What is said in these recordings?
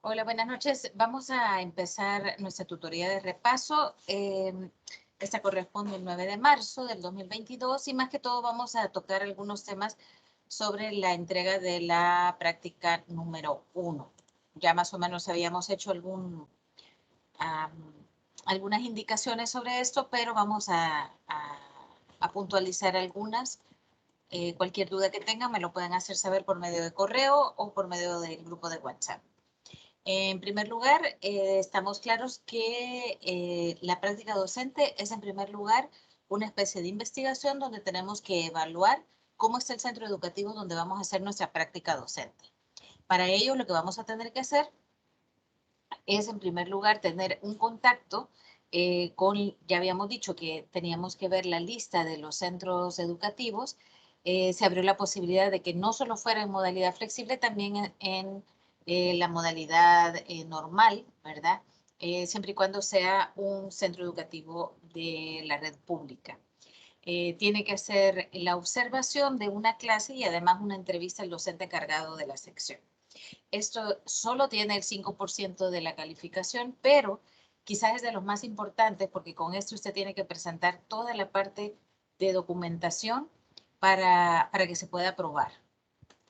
Hola, buenas noches. Vamos a empezar nuestra tutoría de repaso. Esta corresponde al 9 de marzo del 2022 y más que todo vamos a tocar algunos temas sobre la entrega de la práctica número 1. Ya más o menos habíamos hecho algunas indicaciones sobre esto, pero vamos a puntualizar algunas. Cualquier duda que tengan me lo pueden hacer saber por medio de correo o por medio del grupo de WhatsApp. En primer lugar, estamos claros que la práctica docente es en primer lugar una especie de investigación donde tenemos que evaluar cómo está el centro educativo donde vamos a hacer nuestra práctica docente. Para ello, lo que vamos a tener que hacer es en primer lugar tener un contacto ya habíamos dicho que teníamos que ver la lista de los centros educativos. Se abrió la posibilidad de que no solo fuera en modalidad flexible, también en la modalidad normal, ¿verdad? Siempre y cuando sea un centro educativo de la red pública. Tiene que hacer la observación de una clase y además una entrevista al docente encargado de la sección. Esto solo tiene el 5% de la calificación, pero quizás es de los más importantes porque con esto usted tiene que presentar toda la parte de documentación para que se pueda aprobar.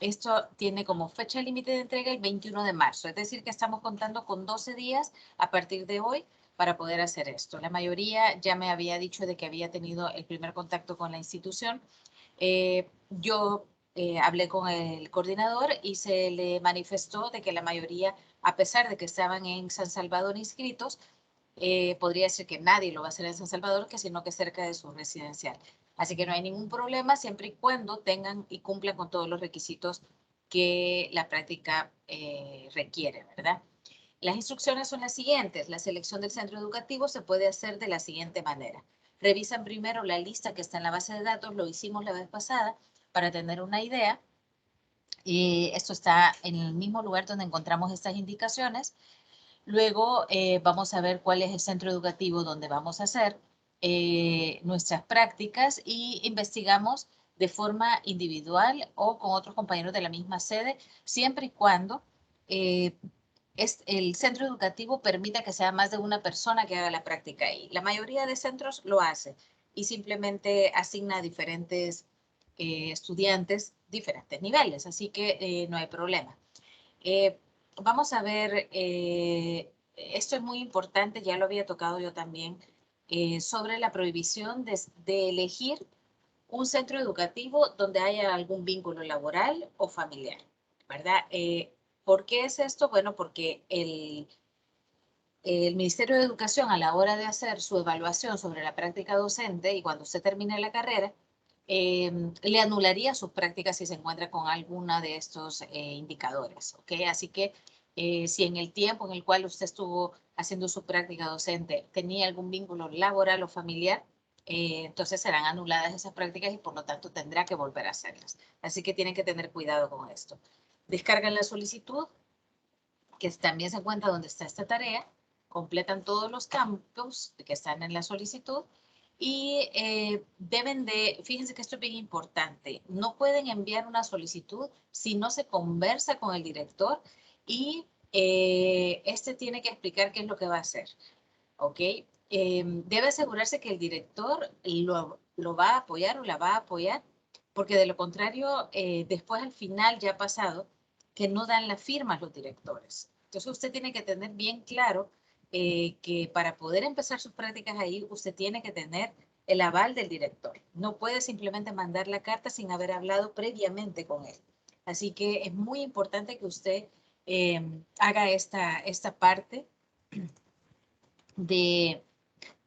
Esto tiene como fecha límite de entrega el 21 de marzo, es decir, que estamos contando con 12 días a partir de hoy para poder hacer esto. La mayoría ya me había dicho de que había tenido el primer contacto con la institución. Yo hablé con el coordinador y se le manifestó de que la mayoría, a pesar de que estaban en San Salvador inscritos, podría ser que nadie lo va a hacer en San Salvador, sino que cerca de su residencial. Así que no hay ningún problema siempre y cuando tengan y cumplan con todos los requisitos que la práctica requiere, ¿verdad? Las instrucciones son las siguientes. La selección del centro educativo se puede hacer de la siguiente manera. Revisan primero la lista que está en la base de datos, lo hicimos la vez pasada para tener una idea. Y esto está en el mismo lugar donde encontramos estas indicaciones. Luego vamos a ver cuál es el centro educativo donde vamos a hacer nuestras prácticas y investigamos de forma individual o con otros compañeros de la misma sede, siempre y cuando el centro educativo permita que sea más de una persona que haga la práctica ahí. La mayoría de centros lo hace y simplemente asigna a diferentes estudiantes diferentes niveles, así que no hay problema. Vamos a ver, esto es muy importante, ya lo había tocado yo también, sobre la prohibición de elegir un centro educativo donde haya algún vínculo laboral o familiar, ¿verdad? ¿Por qué es esto? Bueno, porque el Ministerio de Educación a la hora de hacer su evaluación sobre la práctica docente y cuando usted termine la carrera, le anularía sus prácticas si se encuentra con alguna de estos indicadores, ¿ok? Así que si en el tiempo en el cual usted estuvo haciendo su práctica docente tenía algún vínculo laboral o familiar, entonces serán anuladas esas prácticas y por lo tanto tendrá que volver a hacerlas. Así que tienen que tener cuidado con esto. Descargan la solicitud, que también se encuentra donde está esta tarea, completan todos los campos que están en la solicitud y deben de, fíjense que esto es bien importante, no pueden enviar una solicitud si no se conversa con el director y este tiene que explicar qué es lo que va a hacer, ¿ok? Debe asegurarse que el director lo va a apoyar o la va a apoyar, porque de lo contrario, después al final ya ha pasado que no dan la firma a los directores. Entonces usted tiene que tener bien claro que para poder empezar sus prácticas ahí, usted tiene que tener el aval del director. No puede simplemente mandar la carta sin haber hablado previamente con él. Así que es muy importante que usted haga esta parte de,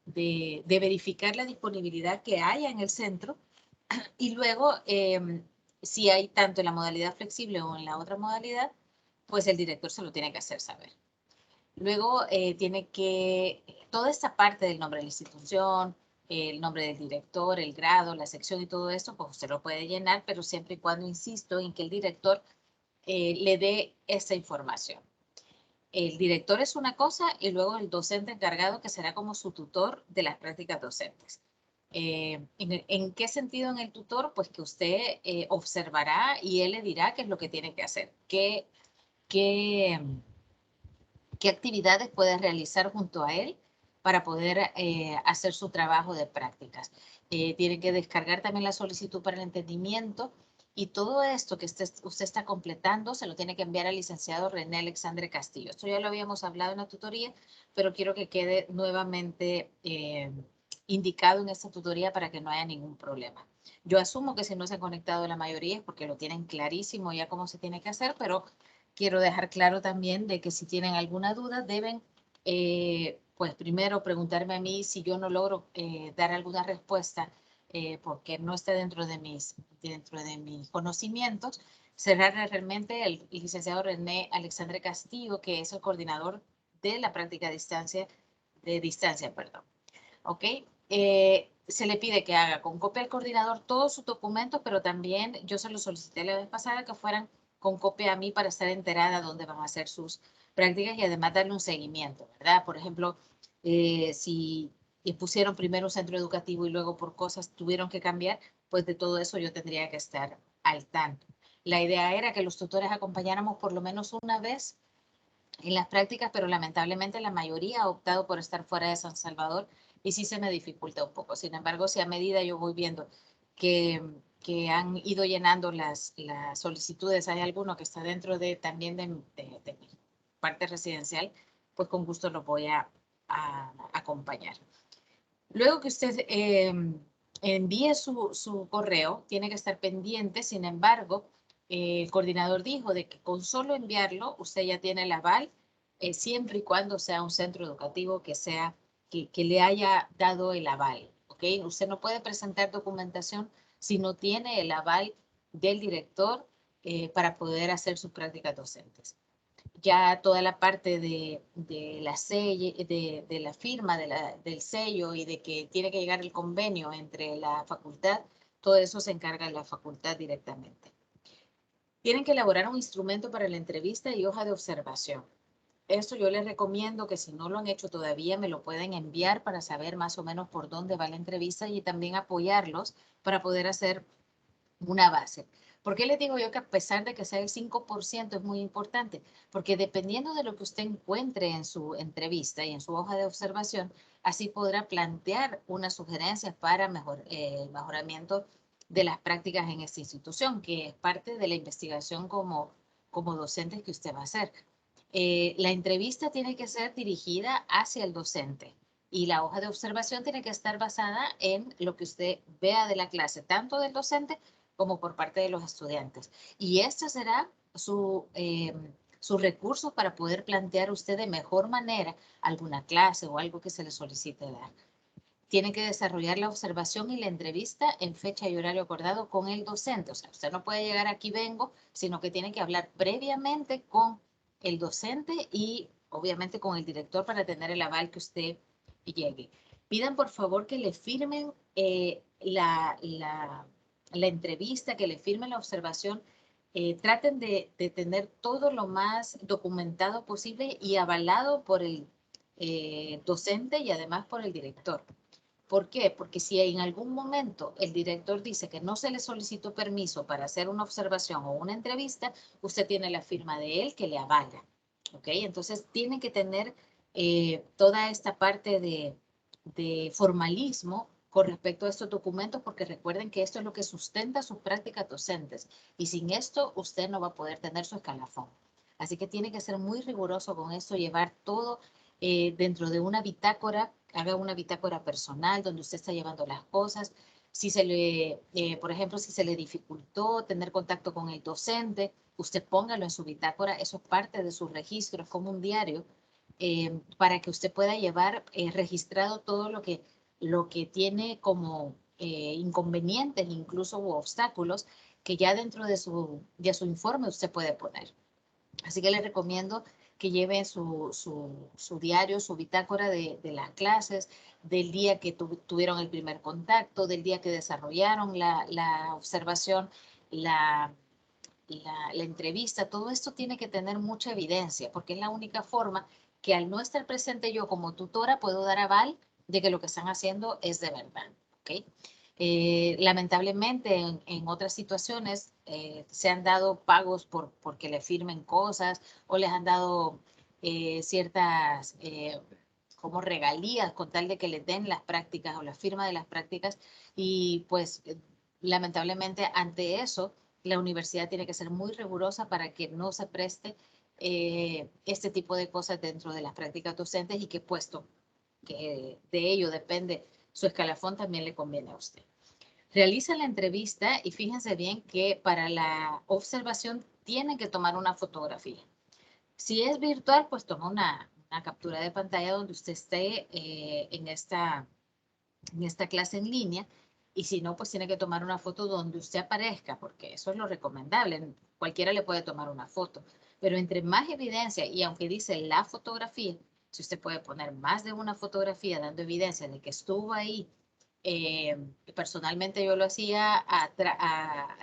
de verificar la disponibilidad que haya en el centro y luego, si hay tanto en la modalidad flexible o en la otra modalidad, pues el director se lo tiene que hacer saber. Luego tiene que, toda esta parte del nombre de la institución, el nombre del director, el grado, la sección y todo esto, pues usted lo puede llenar, pero siempre y cuando insisto en que el director le dé esa información. El director es una cosa y luego el docente encargado que será como su tutor de las prácticas docentes. ¿En qué sentido en el tutor? Pues que usted observará y él le dirá qué es lo que tiene que hacer, qué, qué actividades puede realizar junto a él para poder hacer su trabajo de prácticas. Tiene que descargar también la solicitud para el entendimiento y todo esto que usted está completando se lo tiene que enviar al licenciado René Alexandre Castillo. Esto ya lo habíamos hablado en la tutoría, pero quiero que quede nuevamente indicado en esta tutoría para que no haya ningún problema. Yo asumo que si no se han conectado la mayoría es porque lo tienen clarísimo ya cómo se tiene que hacer, pero quiero dejar claro también de que si tienen alguna duda deben, pues primero preguntarme a mí si yo no logro dar alguna respuesta porque no esté dentro de mis conocimientos, cerrar realmente el licenciado René Alexandre Castillo, que es el coordinador de la práctica de distancia, perdón. ¿Ok? Se le pide que haga con copia al coordinador todos sus documentos, pero también yo se lo solicité la vez pasada que fueran con copia a mí para estar enterada dónde van a hacer sus prácticas y además darle un seguimiento, ¿verdad? Por ejemplo, si pusieron primero un centro educativo y luego por cosas tuvieron que cambiar, pues de todo eso yo tendría que estar al tanto. La idea era que los tutores acompañáramos por lo menos una vez en las prácticas, pero lamentablemente la mayoría ha optado por estar fuera de San Salvador y sí se me dificulta un poco. Sin embargo, si a medida yo voy viendo que, que han ido llenando las solicitudes, hay alguno que está dentro también de mi parte residencial, pues con gusto lo voy a acompañar. Luego que usted envíe su correo, tiene que estar pendiente, sin embargo, el coordinador dijo de que con solo enviarlo, usted ya tiene el aval, siempre y cuando sea un centro educativo que le haya dado el aval, ¿ok? Usted no puede presentar documentación si no tiene el aval del director para poder hacer sus prácticas docentes. Ya toda la parte de la firma del sello y de que tiene que llegar el convenio entre la facultad, todo eso se encarga la facultad directamente. Tienen que elaborar un instrumento para la entrevista y hoja de observación. Esto yo les recomiendo que si no lo han hecho todavía me lo pueden enviar para saber más o menos por dónde va la entrevista y también apoyarlos para poder hacer una base. ¿Por qué les digo yo que a pesar de que sea el 5% es muy importante? Porque dependiendo de lo que usted encuentre en su entrevista y en su hoja de observación, así podrá plantear unas sugerencias para el mejoramiento de las prácticas en esta institución, que es parte de la investigación como docente que usted va a hacer. La entrevista tiene que ser dirigida hacia el docente y la hoja de observación tiene que estar basada en lo que usted vea de la clase, tanto del docente como por parte de los estudiantes. Y este será su recurso para poder plantear usted de mejor manera alguna clase o algo que se le solicite dar. Tiene que desarrollar la observación y la entrevista en fecha y horario acordado con el docente. O sea, usted no puede llegar aquí vengo, sino que tiene que hablar previamente con el docente y obviamente con el director para tener el aval que usted llegue. Pidan por favor que le firmen la entrevista, que le firmen la observación. Traten de tener todo lo más documentado posible y avalado por el docente y además por el director. ¿Por qué? Porque si en algún momento el director dice que no se le solicitó permiso para hacer una observación o una entrevista, usted tiene la firma de él que le avala. ¿Ok? Entonces tiene que tener toda esta parte de formalismo con respecto a estos documentos, porque recuerden que esto es lo que sustenta sus prácticas docentes. Y sin esto, usted no va a poder tener su escalafón. Así que tiene que ser muy riguroso con esto, llevar todo dentro de una bitácora, haga una bitácora personal donde usted está llevando las cosas. Si por ejemplo, si se le dificultó tener contacto con el docente, usted póngalo en su bitácora, eso es parte de su registro, es como un diario, para que usted pueda llevar registrado todo lo que tiene como inconvenientes, incluso u obstáculos, que ya dentro de su informe usted puede poner. Así que les recomiendo que lleven su diario, su bitácora de las clases, del día que tuvieron el primer contacto, del día que desarrollaron la observación, la, la entrevista. Todo esto tiene que tener mucha evidencia, porque es la única forma que al no estar presente yo como tutora puedo dar aval de que lo que están haciendo es de verdad. ¿ok? Lamentablemente en otras situaciones se han dado pagos porque le firmen cosas o les han dado ciertas como regalías con tal de que les den las prácticas o la firma de las prácticas y pues lamentablemente ante eso la universidad tiene que ser muy rigurosa para que no se preste este tipo de cosas dentro de las prácticas docentes y que puesto que de ello depende su escalafón también le conviene a usted. Realiza la entrevista y fíjense bien que para la observación tienen que tomar una fotografía. Si es virtual, pues toma una captura de pantalla donde usted esté en esta clase en línea y si no, pues tiene que tomar una foto donde usted aparezca, porque eso es lo recomendable. Cualquiera le puede tomar una foto, pero entre más evidencia, y aunque dice la fotografía, si usted puede poner más de una fotografía dando evidencia de que estuvo ahí, eh, personalmente yo lo hacía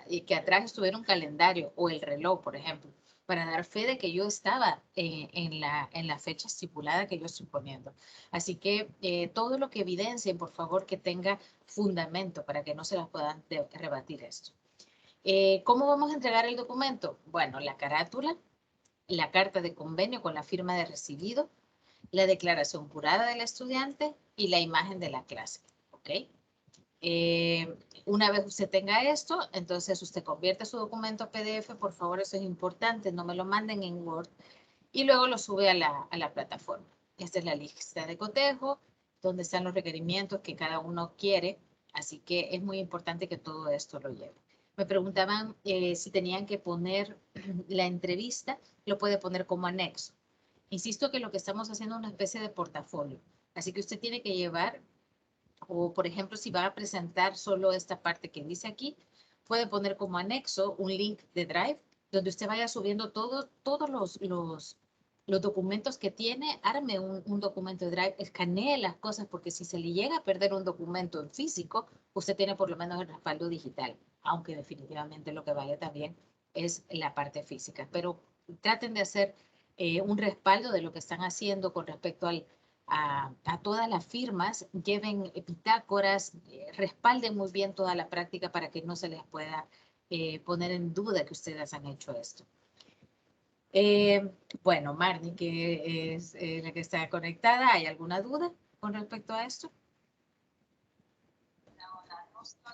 y que atrás estuviera un calendario o el reloj, por ejemplo, para dar fe de que yo estaba en la fecha estipulada que yo estoy poniendo. Así que todo lo que evidencien, por favor, que tenga fundamento para que no se las puedan rebatir esto. ¿Cómo vamos a entregar el documento? Bueno, la carátula, la carta de convenio con la firma de recibido, la declaración jurada del estudiante y la imagen de la clase. ¿Ok? Una vez usted tenga esto, entonces usted convierte su documento a PDF, por favor, eso es importante, no me lo manden en Word, y luego lo sube a la plataforma. Esta es la lista de cotejo, donde están los requerimientos que cada uno quiere, así que es muy importante que todo esto lo lleve. Me preguntaban si tenían que poner la entrevista, lo puede poner como anexo. Insisto que lo que estamos haciendo es una especie de portafolio, así que usted tiene que llevar, o por ejemplo, si va a presentar solo esta parte que dice aquí, puede poner como anexo un link de Drive, donde usted vaya subiendo todos los documentos que tiene, arme un documento de Drive, escanee las cosas, porque si se le llega a perder un documento en físico, usted tiene por lo menos el respaldo digital, aunque definitivamente lo que vale también es la parte física. Pero traten de hacer un respaldo de lo que están haciendo con respecto a todas las firmas, lleven bitácoras, respalden muy bien toda la práctica para que no se les pueda poner en duda que ustedes han hecho esto. Bueno, Marnie, que es la que está conectada, ¿hay alguna duda con respecto a esto?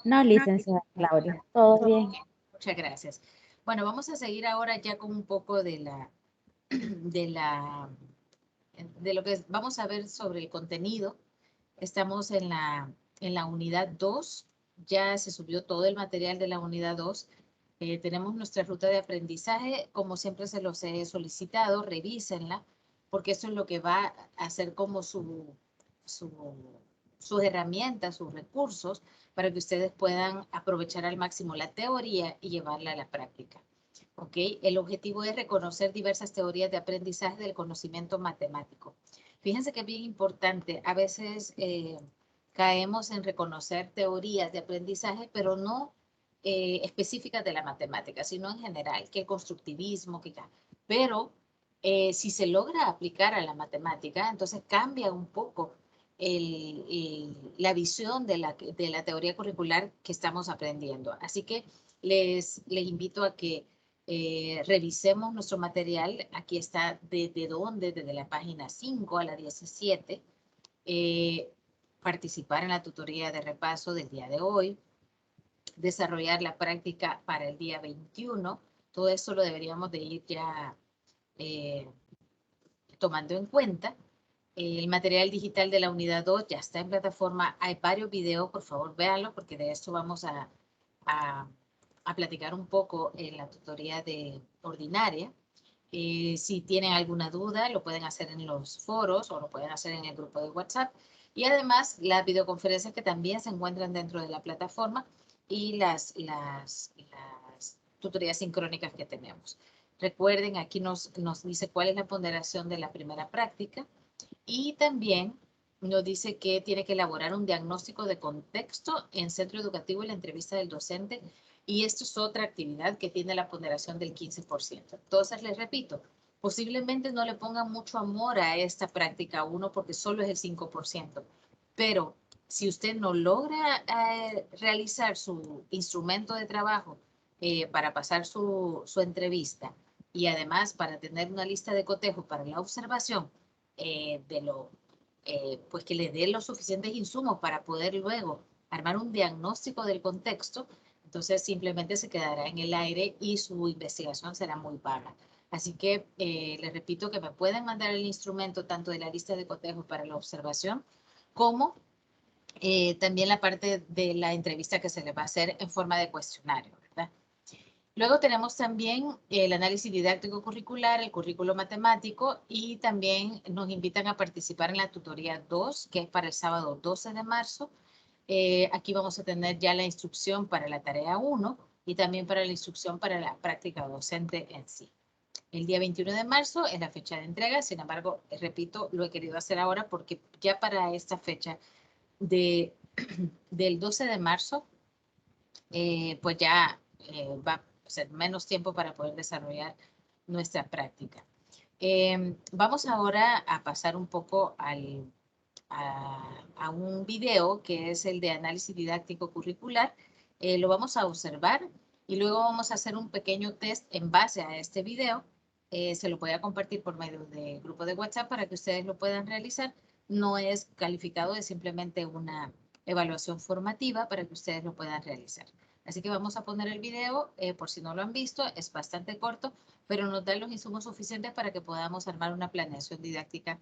No, licenciada Claudia, todo bien. Muchas gracias. Bueno, vamos a seguir ahora ya con un poco de lo que vamos a ver sobre el contenido. Estamos en la unidad 2, ya se subió todo el material de la unidad 2. Tenemos nuestra ruta de aprendizaje, como siempre se los he solicitado, revísenla, porque eso es lo que va a hacer como sus herramientas, sus recursos, para que ustedes puedan aprovechar al máximo la teoría y llevarla a la práctica. ¿Ok? El objetivo es reconocer diversas teorías de aprendizaje del conocimiento matemático. Fíjense que es bien importante, a veces caemos en reconocer teorías de aprendizaje, pero no específicas de la matemática, sino en general, que el constructivismo, que ya. Pero si se logra aplicar a la matemática, entonces cambia un poco la visión de la teoría curricular que estamos aprendiendo. Así que les invito a que revisemos nuestro material. Aquí está desde dónde, desde la página 5 a la 17. Participar en la tutoría de repaso del día de hoy, desarrollar la práctica para el día 21. Todo eso lo deberíamos de ir ya tomando en cuenta. El material digital de la unidad 2 ya está en plataforma. Hay varios videos, por favor, véanlo, porque de esto vamos a platicar un poco en la tutoría de ordinaria. Si tienen alguna duda, lo pueden hacer en los foros o lo pueden hacer en el grupo de WhatsApp. Y además, las videoconferencias que también se encuentran dentro de la plataforma y las tutorías sincrónicas que tenemos. Recuerden, aquí nos dice cuál es la ponderación de la primera práctica y también nos dice que tiene que elaborar un diagnóstico de contexto en centro educativo y la entrevista del docente. Y esto es otra actividad que tiene la ponderación del 15%. Entonces, les repito, posiblemente no le pongan mucho amor a esta práctica 1 porque solo es el 5%. Pero Si usted no logra realizar su instrumento de trabajo para pasar su entrevista y además para tener una lista de cotejo para la observación pues que le dé los suficientes insumos para poder luego armar un diagnóstico del contexto, entonces simplemente se quedará en el aire y su investigación será muy vaga. Así que les repito que me pueden mandar el instrumento tanto de la lista de cotejo para la observación como también la parte de la entrevista que se le va a hacer en forma de cuestionario, ¿verdad? Luego tenemos también el análisis didáctico curricular, el currículo matemático y también nos invitan a participar en la tutoría 2, que es para el sábado 12 de marzo. Aquí vamos a tener ya la instrucción para la tarea 1 y también para la instrucción para la práctica docente en sí. El día 21 de marzo es la fecha de entrega, sin embargo, repito, lo he querido hacer ahora porque ya para esta fecha del 12 de marzo, pues ya va a ser menos tiempo para poder desarrollar nuestra práctica. Vamos ahora a pasar un poco a un video que es el de análisis didáctico curricular. Lo vamos a observar y luego vamos a hacer un pequeño test en base a este video. Se lo voy a compartir por medio del grupo de WhatsApp para que ustedes lo puedan realizar. No es calificado, es simplemente una evaluación formativa para que ustedes lo puedan realizar. Así que vamos a poner el video, por si no lo han visto, es bastante corto, pero nos da los insumos suficientes para que podamos armar una planeación didáctica.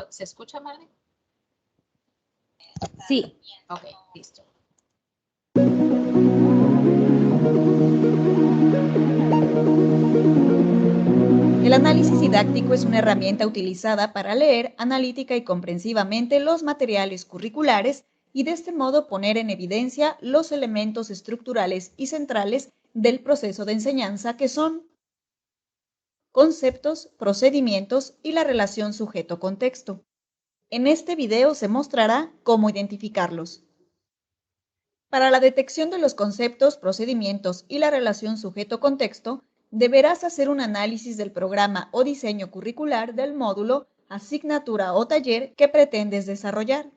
¿Se escucha, Marlene? Sí. Ok, listo. El análisis didáctico es una herramienta utilizada para leer analítica y comprensivamente los materiales curriculares y de este modo poner en evidencia los elementos estructurales y centrales del proceso de enseñanza que son conceptos, procedimientos y la relación sujeto-contexto. En este video se mostrará cómo identificarlos. Para la detección de los conceptos, procedimientos y la relación sujeto-contexto, deberás hacer un análisis del programa o diseño curricular del módulo, asignatura o taller que pretendes desarrollar.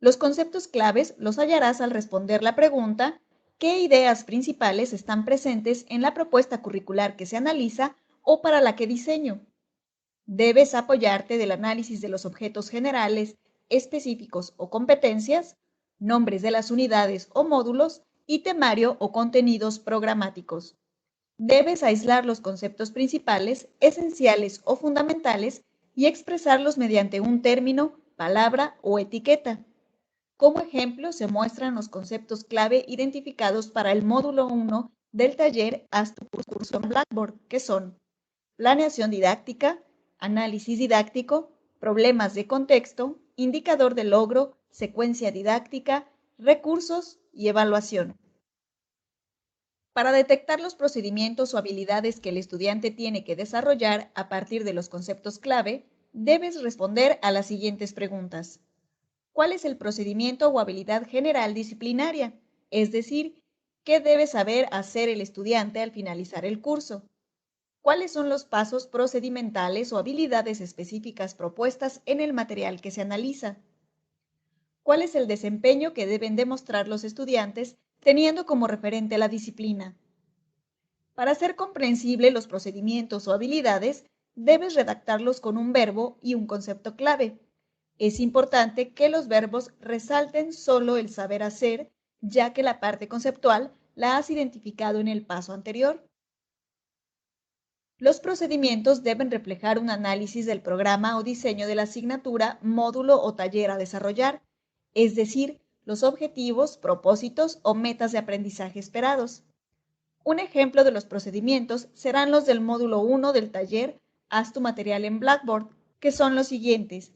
Los conceptos claves los hallarás al responder la pregunta ¿qué ideas principales están presentes en la propuesta curricular que se analiza o para la que diseño? Debes apoyarte del análisis de los objetos generales, específicos o competencias, nombres de las unidades o módulos y temario o contenidos programáticos. Debes aislar los conceptos principales, esenciales o fundamentales y expresarlos mediante un término, palabra o etiqueta. Como ejemplo, se muestran los conceptos clave identificados para el módulo 1 del taller Haz tu curso en Blackboard, que son planeación didáctica, análisis didáctico, problemas de contexto, indicador de logro, secuencia didáctica, recursos y evaluación. Para detectar los procedimientos o habilidades que el estudiante tiene que desarrollar a partir de los conceptos clave, debes responder a las siguientes preguntas. ¿Cuál es el procedimiento o habilidad general disciplinaria? Es decir, ¿qué debe saber hacer el estudiante al finalizar el curso? ¿Cuáles son los pasos procedimentales o habilidades específicas propuestas en el material que se analiza? ¿Cuál es el desempeño que deben demostrar los estudiantes teniendo como referente la disciplina? Para hacer comprensible los procedimientos o habilidades, debes redactarlos con un verbo y un concepto clave. Es importante que los verbos resalten solo el saber hacer, ya que la parte conceptual la has identificado en el paso anterior. Los procedimientos deben reflejar un análisis del programa o diseño de la asignatura, módulo o taller a desarrollar, es decir, los objetivos, propósitos o metas de aprendizaje esperados. Un ejemplo de los procedimientos serán los del módulo 1 del taller Haz tu material en Blackboard, que son los siguientes.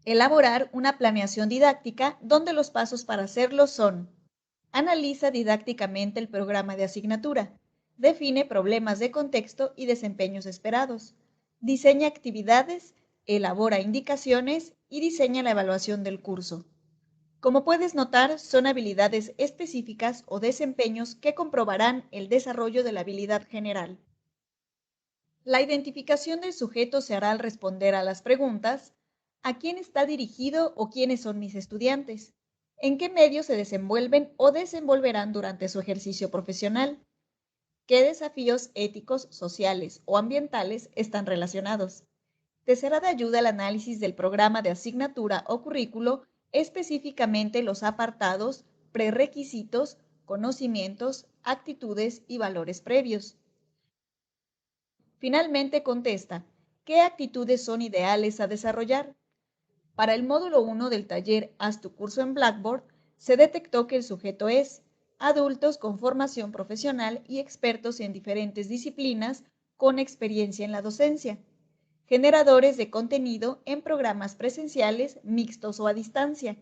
Elaborar una planeación didáctica donde los pasos para hacerlo son: analiza didácticamente el programa de asignatura, define problemas de contexto y desempeños esperados, diseña actividades, elabora indicaciones y diseña la evaluación del curso. Como puedes notar, son habilidades específicas o desempeños que comprobarán el desarrollo de la habilidad general. La identificación del sujeto se hará al responder a las preguntas ¿A quién está dirigido o quiénes son mis estudiantes? ¿En qué medios se desenvuelven o desenvolverán durante su ejercicio profesional? ¿Qué desafíos éticos, sociales o ambientales están relacionados? Te será de ayuda el análisis del programa de asignatura o currículo, específicamente los apartados, prerequisitos, conocimientos, actitudes y valores previos. Finalmente contesta, ¿qué actitudes son ideales a desarrollar? Para el módulo 1 del taller Haz tu curso en Blackboard, se detectó que el sujeto es adultos con formación profesional y expertos en diferentes disciplinas con experiencia en la docencia, generadores de contenido en programas presenciales, mixtos o a distancia.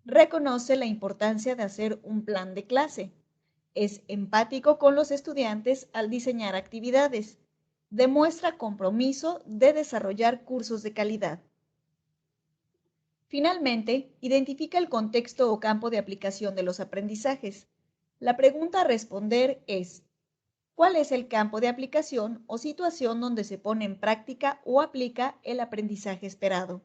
Reconoce la importancia de hacer un plan de clase. Es empático con los estudiantes al diseñar actividades. Demuestra compromiso de desarrollar cursos de calidad. Finalmente, identifica el contexto o campo de aplicación de los aprendizajes. La pregunta a responder es, ¿cuál es el campo de aplicación o situación donde se pone en práctica o aplica el aprendizaje esperado?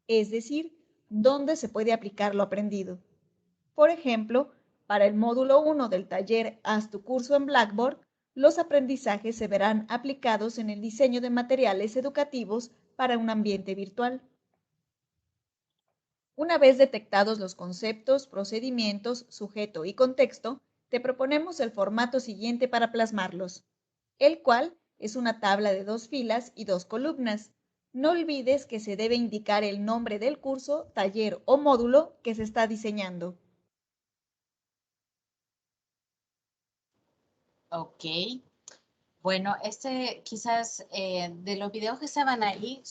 Es decir, ¿dónde se puede aplicar lo aprendido? Por ejemplo, para el módulo 1 del taller Haz tu curso en Blackboard, los aprendizajes se verán aplicados en el diseño de materiales educativos para un ambiente virtual. Una vez detectados los conceptos, procedimientos, sujeto y contexto, te proponemos el formato siguiente para plasmarlos, el cual es una tabla de 2 filas y 2 columnas. No olvides que se debe indicar el nombre del curso, taller o módulo que se está diseñando. Ok. Bueno, quizás de los videos que estaban ahí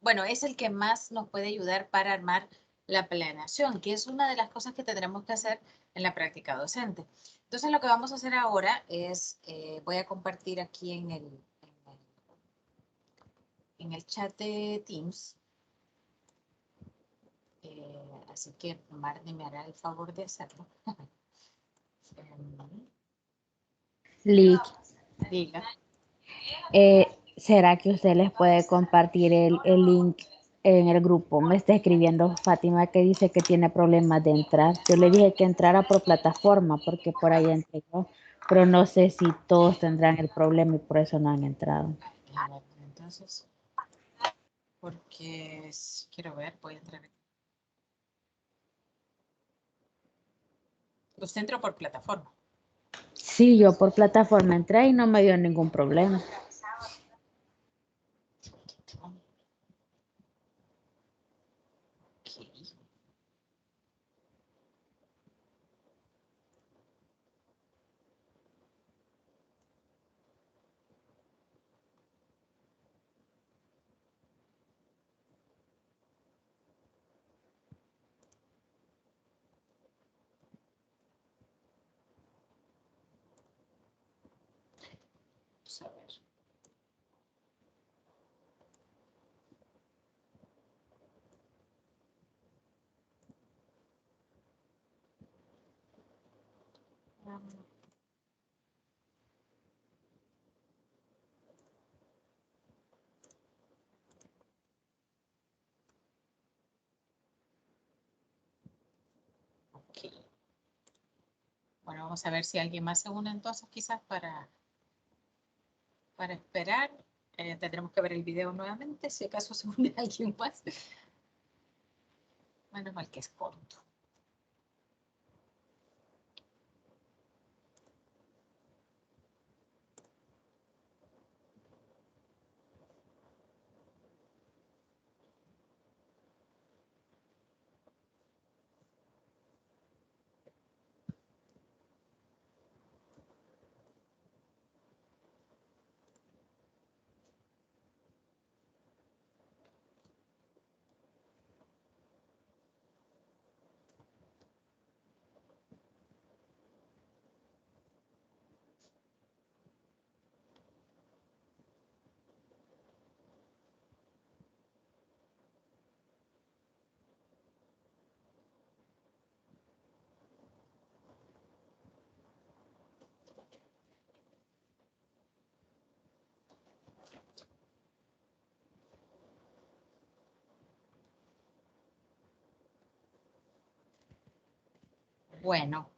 bueno, es el que más nos puede ayudar para armar la planeación, que es una de las cosas que tendremos que hacer en la práctica docente. Entonces, lo que vamos a hacer ahora es, voy a compartir aquí en el chat de Teams. Así que Marnie me hará el favor de hacerlo. Lick, Diga. ¿Será que usted les puede compartir el link en el grupo? Me está escribiendo Fátima que dice que tiene problemas de entrar. Yo le dije que entrara por plataforma porque por ahí entré yo, pero no sé si todos tendrán el problema y por eso no han entrado. A ver, entonces, porque quiero ver, voy a entrar aquí. Usted entró por plataforma. Sí, yo por plataforma entré y no me dio ningún problema. Okay. Vamos a ver. Ok. Bueno, vamos a ver si alguien más se une entonces, quizás para esperar. Tendremos que ver el video nuevamente, si acaso se une alguien más. Menos mal que es corto. Bueno,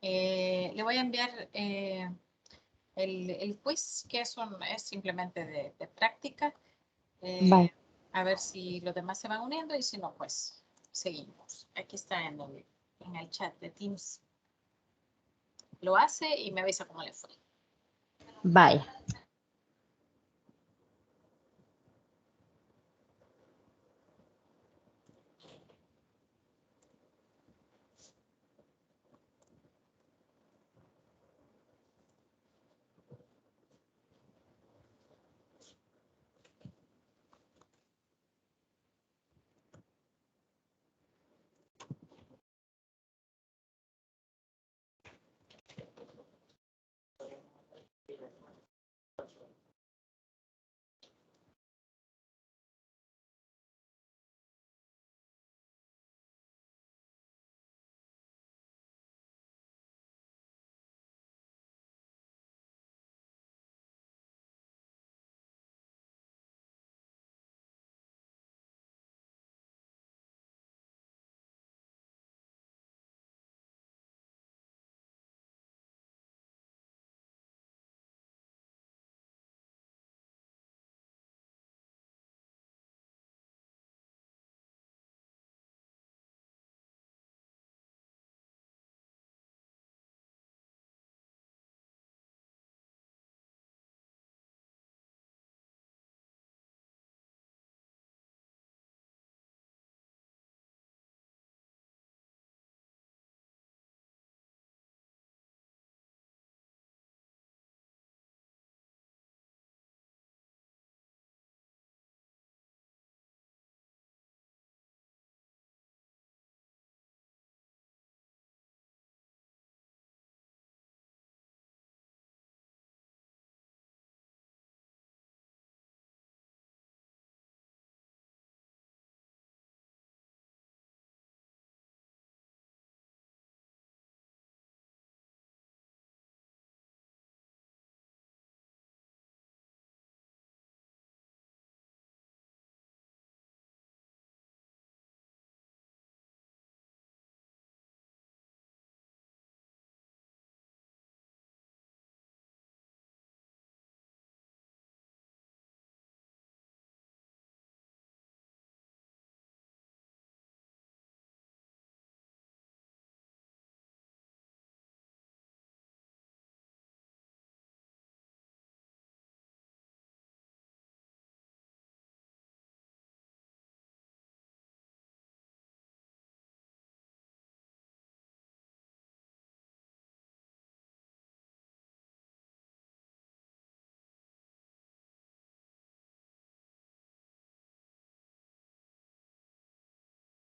le voy a enviar el quiz, que es simplemente de práctica. Bye. A ver si los demás se van uniendo y si no, pues seguimos. Aquí está en el chat de Teams. Lo hace y me avisa cómo le fue. Bye.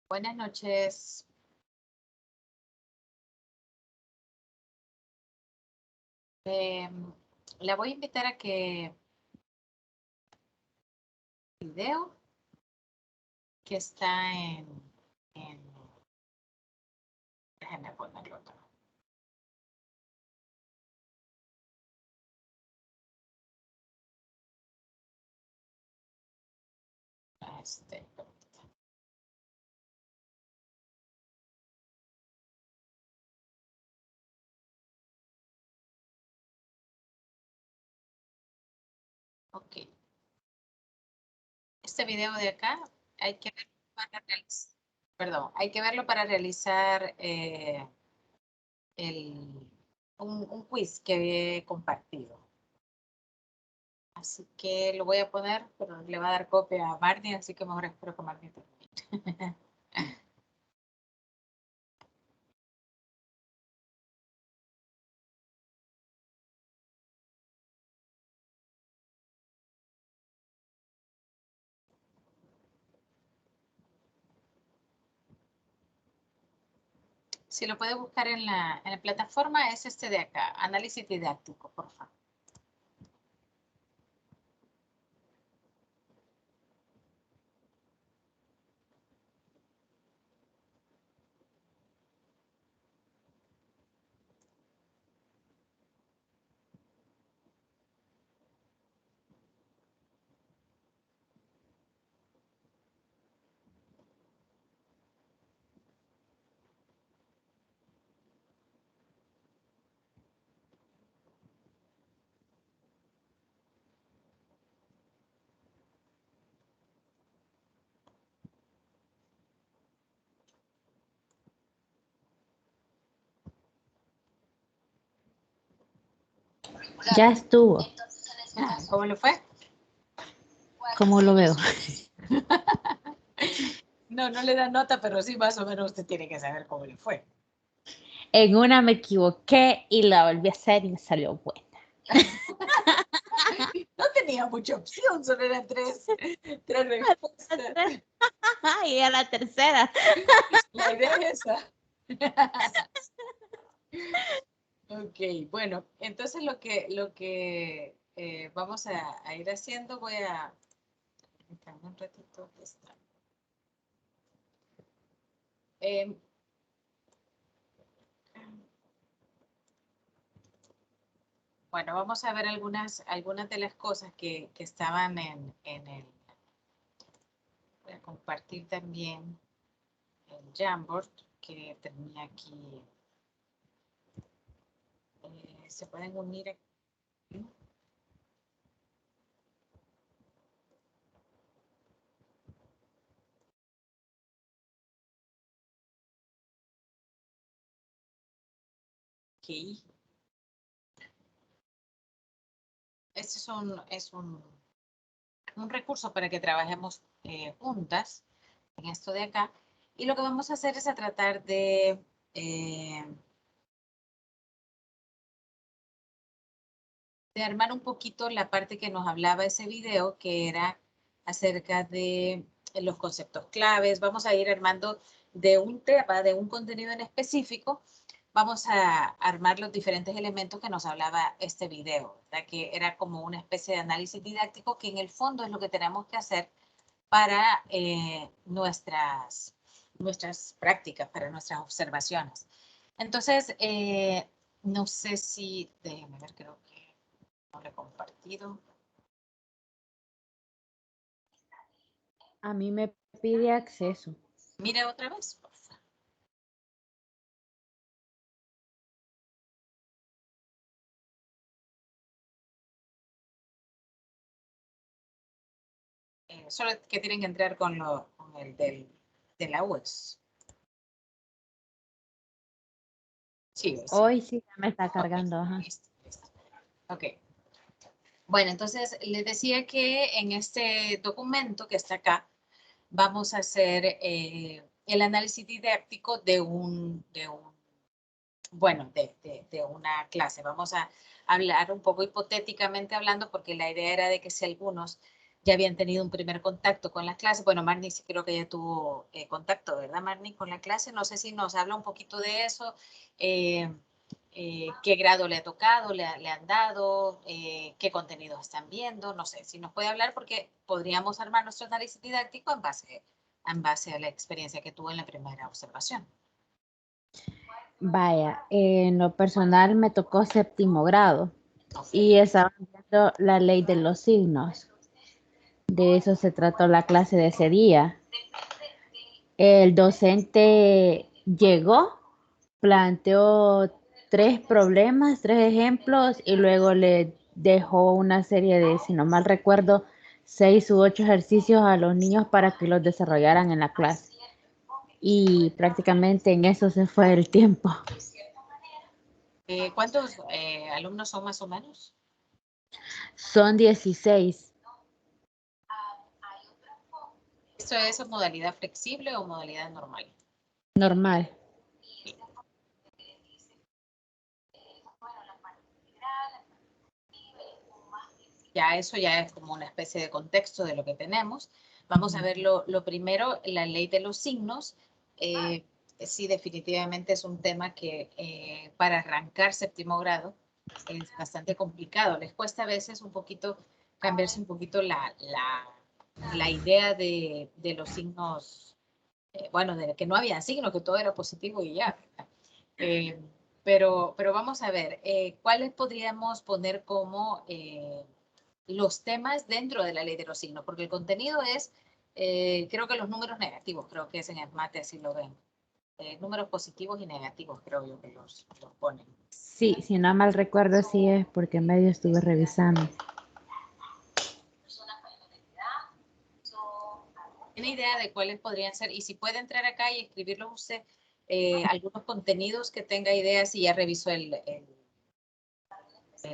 Buenas noches. La voy a invitar a que video que está en déjenme ponerlo otra vez. Este, ok. Este video de acá hay que verlo para realizar, perdón, hay que verlo para realizar un quiz que he compartido. Así que lo voy a poner, pero le va a dar copia a Marty, así que mejor espero que Marty termine. Si lo puede buscar en la plataforma, es este de acá, análisis didáctico, por favor. Ya estuvo. ¿Cómo le fue? ¿Cómo lo veo? No, no le da nota, pero sí más o menos usted tiene que saber cómo le fue. En una me equivoqué y la volví a hacer y me salió buena. No tenía mucha opción, solo eran tres respuestas. Y a la tercera. La idea es esa. Ok, bueno, entonces lo que vamos a ir haciendo, voy a... Permítanme un ratito. Em, bueno, vamos a ver algunas de las cosas que estaban en el... Voy a compartir también el Jamboard que tenía aquí. Se pueden unir aquí. Aquí. Este es un recurso para que trabajemos juntas en esto de acá. Y lo que vamos a hacer es a tratar de armar un poquito la parte que nos hablaba ese video, que era acerca de los conceptos claves. Vamos a ir armando de un tema, de un contenido en específico. Vamos a armar los diferentes elementos que nos hablaba este video, ¿verdad? Que era como una especie de análisis didáctico, que en el fondo es lo que tenemos que hacer para nuestras prácticas, para nuestras observaciones. Entonces, no sé si, déjenme ver, creo que no lo he compartido. A mí me pide acceso. Mire otra vez, por favor. Solo que tienen que entrar con el de la UES. Sí, sí. Hoy sí ya me está Ok, cargando. Ajá. listo. Ok. Bueno, entonces les decía que en este documento que está acá, vamos a hacer el análisis didáctico de una clase. Vamos a hablar un poco hipotéticamente hablando, porque la idea era de que si algunos ya habían tenido un primer contacto con la clase, bueno, Marni sí creo que ya tuvo contacto, ¿verdad, Marni, con la clase? No sé si nos habla un poquito de eso, qué grado le ha tocado, le han dado, qué contenidos están viendo, no sé, si nos puede hablar, porque podríamos armar nuestro análisis didáctico en base a la experiencia que tuvo en la primera observación. Vaya, en lo personal me tocó séptimo grado Okay. y estaba viendo la ley de los signos. De eso se trató la clase de ese día. El docente llegó, planteó 3 problemas, 3 ejemplos y luego le dejó una serie de, si no mal recuerdo, 6 u 8 ejercicios a los niños para que los desarrollaran en la clase. Y prácticamente en eso se fue el tiempo. ¿Cuántos alumnos son más o menos? Son 16. ¿Esto es en modalidad flexible o modalidad normal? Normal. Ya eso ya es como una especie de contexto de lo que tenemos. Vamos a ver lo primero, la ley de los signos. Sí, definitivamente es un tema que para arrancar séptimo grado es bastante complicado. Les cuesta a veces un poquito cambiarse un poquito la idea de los signos, bueno, de que no había signos, que todo era positivo y ya. Eh, pero vamos a ver, ¿cuáles podríamos poner como los temas dentro de la ley de los signos? Porque el contenido es, creo que los números negativos, creo que es en el mate, así lo ven. Números positivos y negativos, creo yo que los ponen. Sí, si no mal recuerdo, sí es porque en medio estuve revisando. ¿Tiene idea de cuáles podrían ser? Y si puede entrar acá y escribirlos usted, algunos contenidos que tenga idea, si ya revisó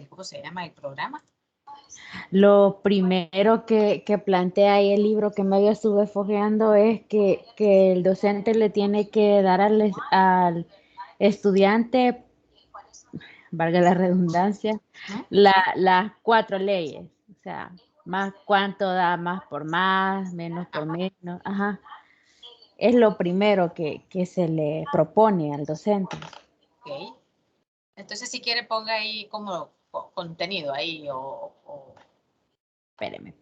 ¿cómo se llama? El programa. Lo primero que plantea ahí el libro que medio estuve fojeando es que el docente le tiene que dar al estudiante, valga la redundancia, ¿No? las 4 leyes. O sea, más cuánto da más por más, menos por Ajá. menos. Ajá. Es lo primero que se le propone al docente. Ok. Entonces, si quiere, ponga ahí como contenido ahí o... Espéreme.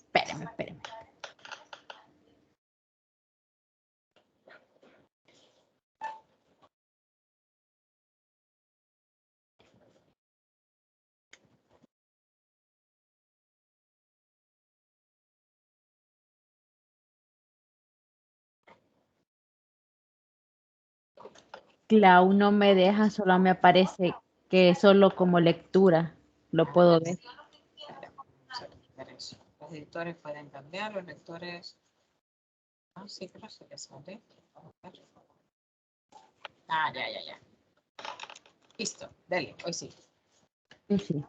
Clau no me deja, solo me aparece que solo como lectura lo puedo ver. Vamos a quitar eso. Los editores pueden cambiar, los lectores... Ah, sí, pero eso ya sale. Vamos a ver. Ah, ya. Listo, dale, hoy sí. Sí, sí.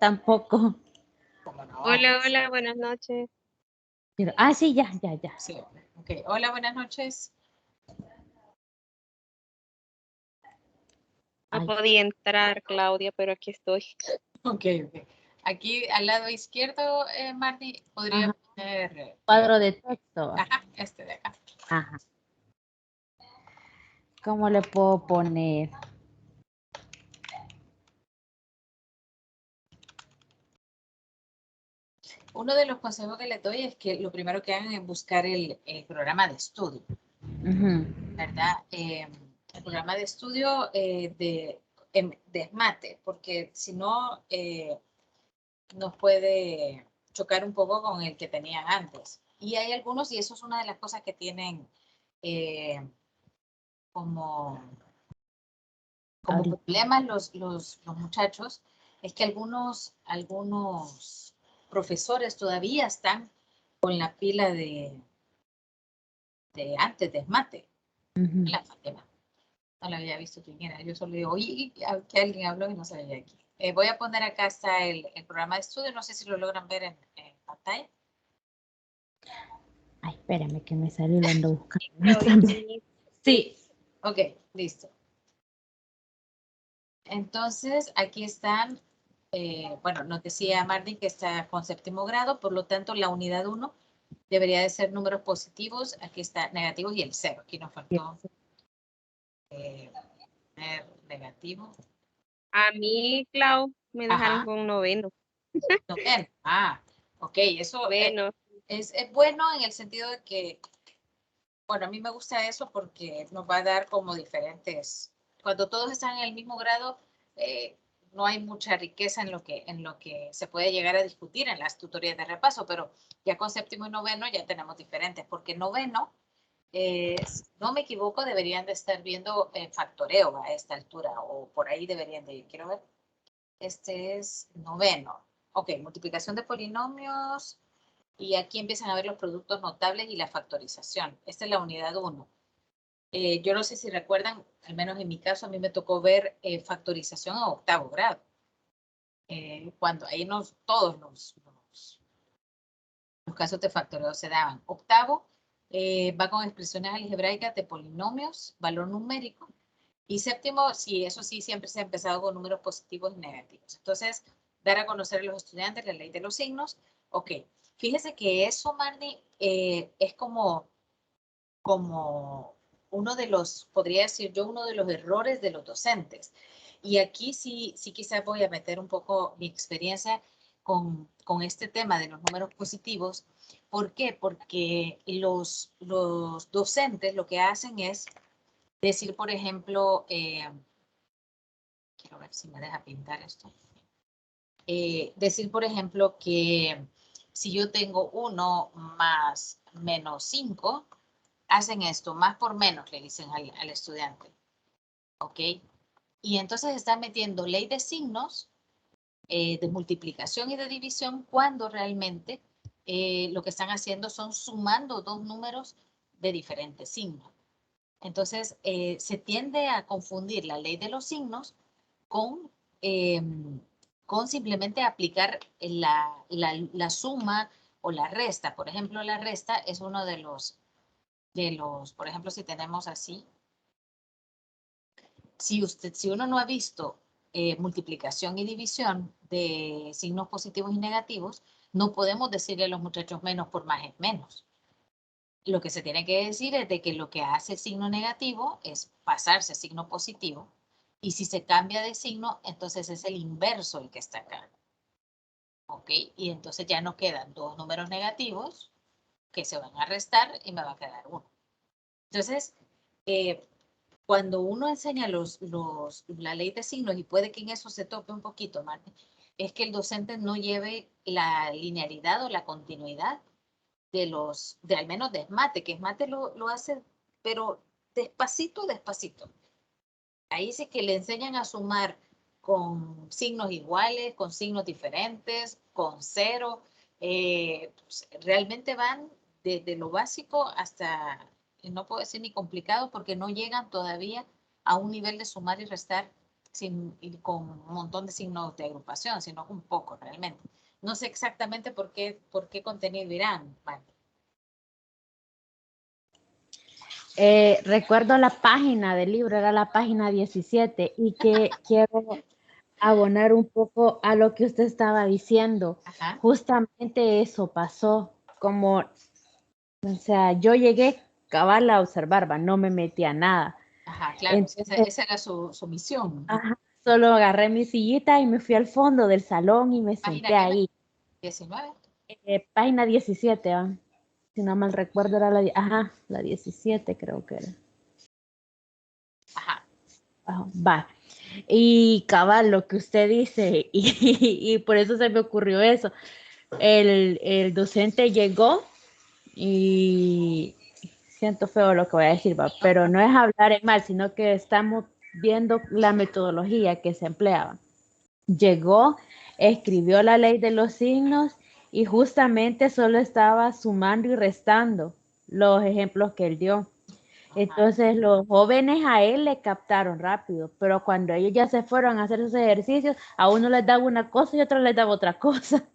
Tampoco. ¿Cómo no? Hola, hola, buenas noches. Pero, sí, ya. Sí, ok. Hola, buenas noches. No Ay, podía entrar, Claudia, pero aquí estoy. Ok. Aquí al lado izquierdo, Marty, podría ajá. poner... Cuadro de texto. ajá, este de acá. Ajá. ¿Cómo le puedo poner? Uno de los consejos que les doy es que lo primero que hagan es buscar el programa de estudio, Ujú. ¿verdad? El programa de estudio de SMATE, porque si no, nos puede chocar un poco con el que tenían antes. Y hay algunos, y eso es una de las cosas que tienen eh, como, como Ahorita. problemas los muchachos, es que algunos profesores todavía están con la pila de antes de SMATE. Ujú. La Fátima. No la había visto quién era. Yo solo oí que alguien habló y no sabía aquí. Voy a poner acá está el programa de estudio. No sé si lo logran ver en pantalla. Ay, espérame que me salió y lo ando buscando. Claudia, sí. Sí. Ok, listo. Entonces, aquí están, bueno, nos decía Martín que está con séptimo grado, por lo tanto, la unidad 1 debería de ser números positivos. Aquí está negativos y el 0. Aquí nos faltó negativo. A mí, Clau, me dejaron Ajá. con noveno. Noveno. Ah, ok. Eso Bueno, es bueno en el sentido de que, bueno, a mí me gusta eso porque nos va a dar como diferentes, cuando todos están en el mismo grado, no hay mucha riqueza en lo que se puede llegar a discutir en las tutorías de repaso, pero ya con séptimo y noveno ya tenemos diferentes, porque noveno, si no me equivoco, deberían de estar viendo factoreo a esta altura, o por ahí deberían de ir. Quiero ver, este es noveno. Ok, multiplicación de polinomios. Y aquí empiezan a ver los productos notables y la factorización. Esta es la unidad 1. Yo no sé si recuerdan, al menos en mi caso, a mí me tocó ver factorización a octavo grado. Cuando ahí todos los casos de factoreo se daban. Octavo va con expresiones algebraicas de polinomios, valor numérico. Y séptimo, sí, eso sí, siempre se ha empezado con números positivos y negativos. Entonces, dar a conocer a los estudiantes la ley de los signos. Ok, fíjese que eso, Marnie, es como uno de los, podría decir yo, uno de los errores de los docentes. Y aquí sí quizás voy a meter un poco mi experiencia con este tema de los números positivos. ¿Por qué? Porque los docentes lo que hacen es decir, por ejemplo, quiero ver si me deja pintar esto. Decir, por ejemplo, que si yo tengo 1 más menos 5, hacen esto, más por menos, le dicen al estudiante. ¿Ok? Y entonces están metiendo ley de signos, de multiplicación y de división, cuando realmente lo que están haciendo son sumando dos números de diferentes signos. Entonces, se tiende a confundir la ley de los signos con simplemente aplicar la suma o la resta. Por ejemplo, la resta es uno de los, por ejemplo, si tenemos así, si uno no ha visto multiplicación y división de signos positivos y negativos, no podemos decirle a los muchachos menos por más es menos. Lo que se tiene que decir es de que lo que hace el signo negativo es pasarse a signo positivo, y si se cambia de signo, entonces es el inverso el que está acá. ¿Ok? Y entonces ya nos quedan dos números negativos que se van a restar y me va a quedar uno. Entonces, cuando uno enseña la ley de signos, y puede que en eso se tope un poquito, Martín, es que el docente no lleve la linealidad o la continuidad de al menos de ESMATE, que ESMATE lo hace, pero despacito, despacito. Ahí sí que le enseñan a sumar con signos iguales, con signos diferentes, con cero. Pues, realmente van desde lo básico hasta, no puedo decir ni complicado, porque no llegan todavía a un nivel de sumar y restar con un montón de signos de agrupación, sino un poco realmente. No sé exactamente por qué contenido irán. Vale. Recuerdo la página del libro, era la página 17, y que quiero abonar un poco a lo que usted estaba diciendo. Ajá. Justamente eso pasó, como, o sea, yo llegué cabal a observar, no me metí a nada. Ajá, claro, Entonces, esa era su misión. ajá, solo agarré mi sillita y me fui al fondo del salón y me ¿Página senté qué? ahí. 19. Página 17, ¿va? Si no mal recuerdo era la 17 creo que era. Ajá. Va. Y cabal, lo que usted dice, y por eso se me ocurrió eso. El docente llegó y siento feo lo que voy a decir, va, pero no es hablar en mal, sino que estamos viendo la metodología que se empleaba. Llegó, escribió la ley de los signos y justamente solo estaba sumando y restando los ejemplos que él dio. Entonces los jóvenes a él le captaron rápido, pero cuando ellos ya se fueron a hacer esos ejercicios, a uno les daba una cosa y a otro les daba otra cosa,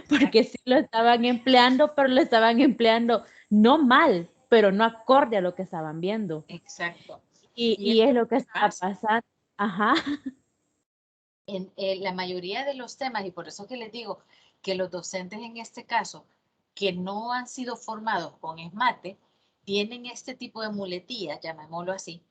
porque sí lo estaban empleando, pero lo estaban empleando no mal, pero no acorde a lo que estaban viendo. Exacto. Y es lo que está pasando. Ajá. En la mayoría de los temas, y por eso que les digo que los docentes en este caso, que no han sido formados con ESMATE, tienen este tipo de muletillas, llamémoslo así,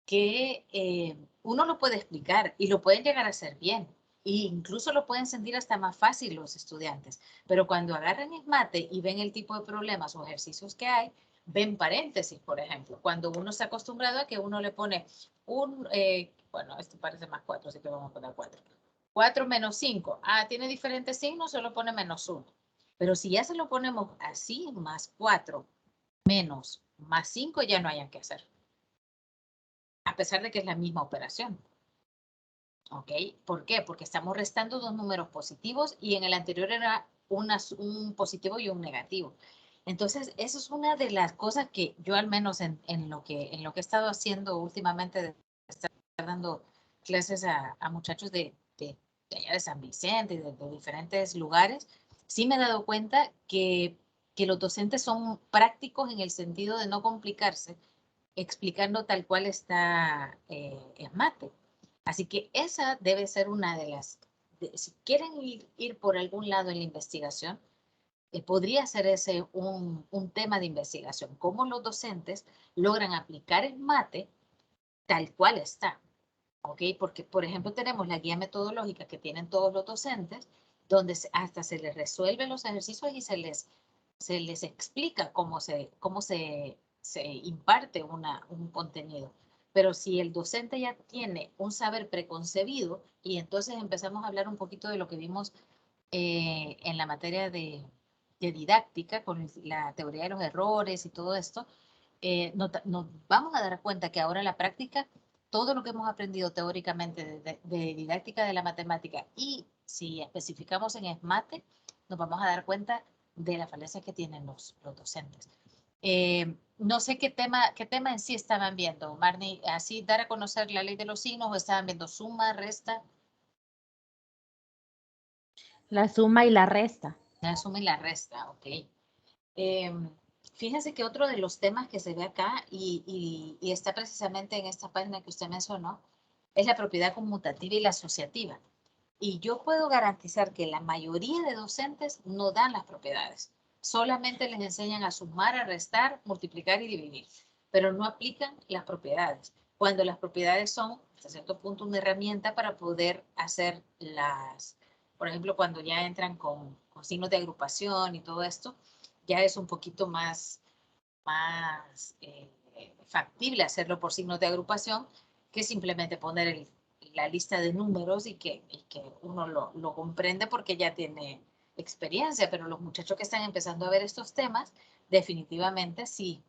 que uno lo puede explicar y lo pueden llegar a hacer bien. E incluso lo pueden sentir hasta más fácil los estudiantes. Pero cuando agarran ESMATE y ven el tipo de problemas o ejercicios que hay, ven paréntesis, por ejemplo. Cuando uno está acostumbrado a que uno le pone bueno, esto parece más 4, así que vamos a poner 4. 4 menos 5. Ah, tiene diferentes signos, solo pone menos 1. Pero si ya se lo ponemos así, más 4, menos, más 5, ya no hayan que hacer. A pesar de que es la misma operación. ¿Ok? ¿Por qué? Porque estamos restando dos números positivos y en el anterior era un positivo y un negativo. Entonces, eso es una de las cosas que yo al menos en lo que he estado haciendo últimamente, de estar dando clases a muchachos de allá de San Vicente y de diferentes lugares, sí me he dado cuenta que los docentes son prácticos en el sentido de no complicarse, explicando tal cual está ESMATE. Así que esa debe ser una de las, si quieren ir por algún lado en la investigación, podría ser ese un tema de investigación, cómo los docentes logran aplicar ESMATE tal cual está. ¿Ok? Porque, por ejemplo, tenemos la guía metodológica que tienen todos los docentes, donde hasta se les resuelven los ejercicios y se les explica cómo se imparte un contenido. Pero si el docente ya tiene un saber preconcebido, y entonces empezamos a hablar un poquito de lo que vimos en la materia de didáctica, con la teoría de los errores y todo esto, nos vamos a dar cuenta que ahora en la práctica, todo lo que hemos aprendido teóricamente de didáctica de la matemática, y si especificamos en ESMATE, nos vamos a dar cuenta de las falencias que tienen los docentes. No sé qué tema en sí estaban viendo, Marnie, así dar a conocer la ley de los signos o estaban viendo suma, resta. La suma y la resta. La suma y la resta, ok. Fíjense que otro de los temas que se ve acá y está precisamente en esta página que usted mencionó es la propiedad conmutativa y la asociativa. Y yo puedo garantizar que la mayoría de docentes no dan las propiedades. Solamente les enseñan a sumar, a restar, multiplicar y dividir, pero no aplican las propiedades. Cuando las propiedades son, hasta cierto punto, una herramienta para poder hacer por ejemplo, cuando ya entran con signos de agrupación y todo esto, ya es un poquito más factible hacerlo por signos de agrupación que simplemente poner la lista de números y que uno lo comprende porque ya tiene experiencia, pero los muchachos que están empezando a ver estos temas, definitivamente sí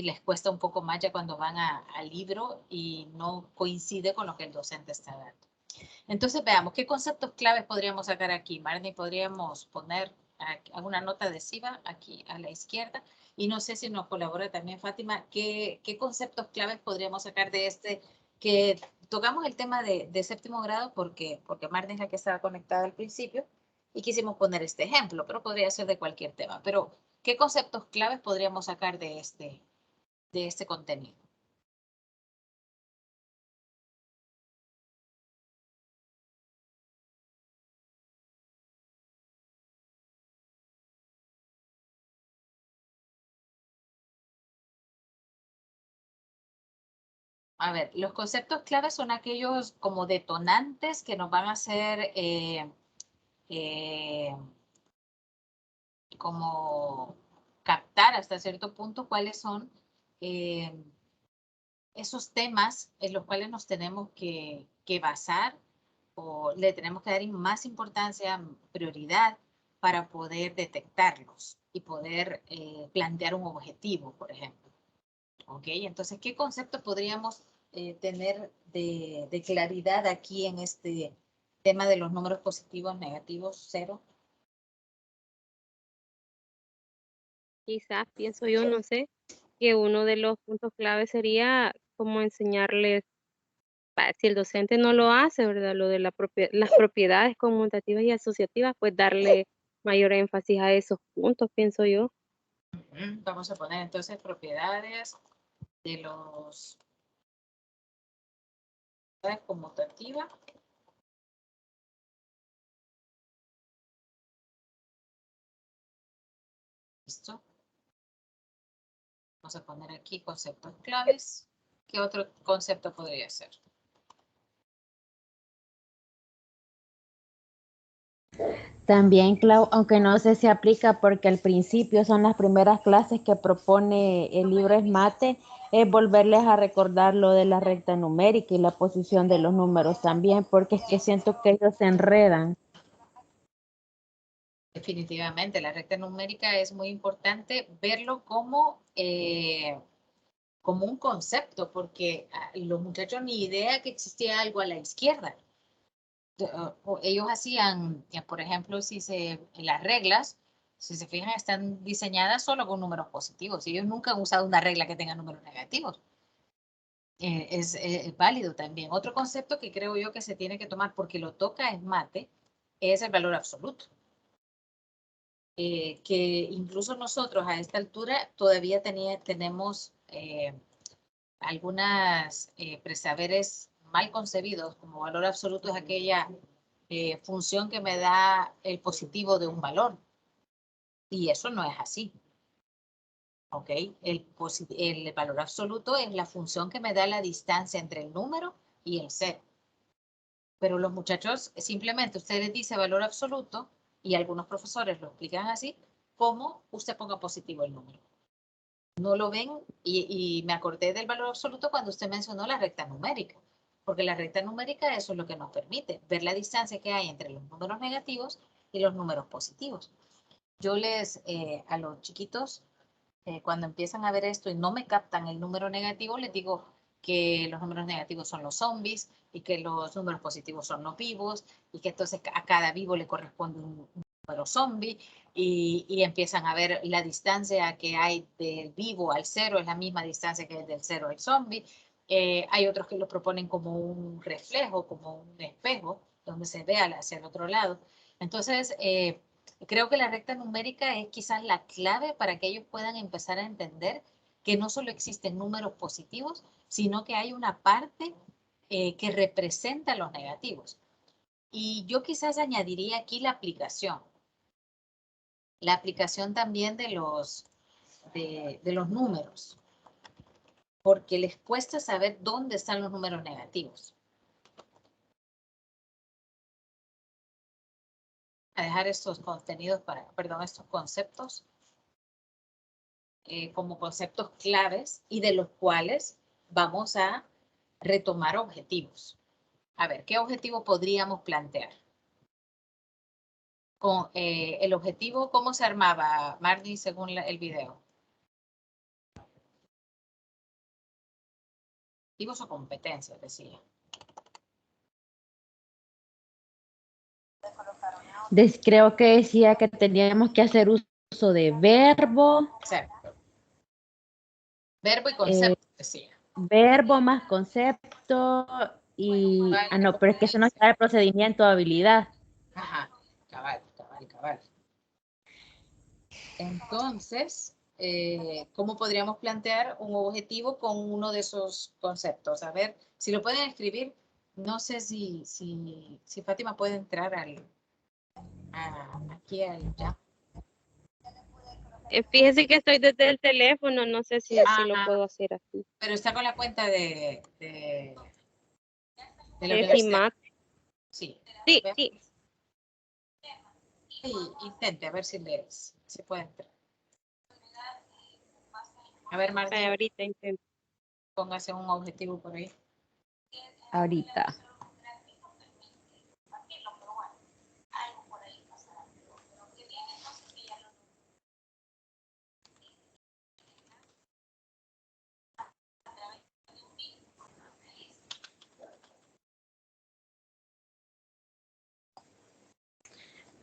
les cuesta un poco más ya cuando van al libro y no coincide con lo que el docente está dando. Entonces veamos, ¿qué conceptos claves podríamos sacar aquí? Marnie, podríamos poner alguna nota adhesiva aquí a la izquierda. Y no sé si nos colabora también Fátima, ¿qué conceptos claves podríamos sacar de que tocamos el tema de séptimo grado porque Marnie es la que estaba conectada al principio y quisimos poner este ejemplo, pero podría ser de cualquier tema. Pero, ¿qué conceptos claves podríamos sacar de este contenido? A ver, los conceptos claves son aquellos como detonantes que nos van a hacer eh, como captar hasta cierto punto cuáles son eh, esos temas en los cuales nos tenemos que basar o le tenemos que dar más importancia, prioridad para poder detectarlos y poder plantear un objetivo, por ejemplo. ¿Ok? Entonces, ¿qué concepto podríamos tener de claridad aquí en este tema de los números positivos, negativos, cero? Quizás, pienso yo, no sé, que uno de los puntos clave sería como enseñarles, si el docente no lo hace, ¿verdad? Lo de las propiedades conmutativas y asociativas, pues darle mayor énfasis a esos puntos, pienso yo. Vamos a poner entonces propiedades de los conmutativa. Listo. Vamos a poner aquí conceptos claves. ¿Qué otro concepto podría ser? También, Clau, aunque no sé si aplica porque al principio son las primeras clases que propone el libro es mate, es volverles a recordar lo de la recta numérica y la posición de los números también, porque es que siento que ellos se enredan. Definitivamente, la recta numérica es muy importante verlo como un concepto, porque los muchachos ni idea que existía algo a la izquierda. Ellos hacían, por ejemplo, las reglas, si se fijan, están diseñadas solo con números positivos. Ellos nunca han usado una regla que tenga números negativos. Es válido también. Otro concepto que creo yo que se tiene que tomar porque lo toca en mate es el valor absoluto. Que incluso nosotros a esta altura todavía tenemos algunas presaberes mal concebidos, como valor absoluto es aquella función que me da el positivo de un valor. Y eso no es así. ¿Ok? El valor absoluto es la función que me da la distancia entre el número y el cero. Pero los muchachos, simplemente usted les dice valor absoluto y algunos profesores lo explican así, como usted ponga positivo el número. No lo ven y me acordé del valor absoluto cuando usted mencionó la recta numérica, porque la recta numérica eso es lo que nos permite ver la distancia que hay entre los números negativos y los números positivos. Yo a los chiquitos, cuando empiezan a ver esto y no me captan el número negativo, les digo que los números negativos son los zombies y que los números positivos son los vivos y que entonces a cada vivo le corresponde un número zombie y empiezan a ver la distancia que hay del vivo al cero, es la misma distancia que es del cero al zombie. Hay otros que lo proponen como un reflejo, como un espejo, donde se ve hacia el otro lado. Entonces, creo que la recta numérica es quizás la clave para que ellos puedan empezar a entender que no solo existen números positivos, sino que hay una parte que representa los negativos. Y yo quizás añadiría aquí la aplicación. La aplicación también de los números, porque les cuesta saber dónde están los números negativos. A dejar estos contenidos estos conceptos como conceptos claves y de los cuales vamos a retomar objetivos. A ver, ¿qué objetivo podríamos plantear? Con el objetivo, ¿cómo se armaba, Marnie, según el video? Objetivos o competencias, decía. Creo que decía que teníamos que hacer uso de verbo. Exacto. Verbo y concepto, decía. Verbo más concepto y... no, pero es que eso no está el procedimiento de habilidad. Ajá, cabal. Entonces, ¿cómo podríamos plantear un objetivo con uno de esos conceptos? A ver, si lo pueden escribir, no sé si Fátima puede entrar aquí al ya. Fíjese que estoy desde el teléfono, no sé si lo puedo hacer así. Pero está con la cuenta de la De universidad. CIMAC. Sí. Sí. Sí, intente a ver si puede entrar. A ver, Martín, Ahorita intento. póngase un objetivo por ahí. Ahorita.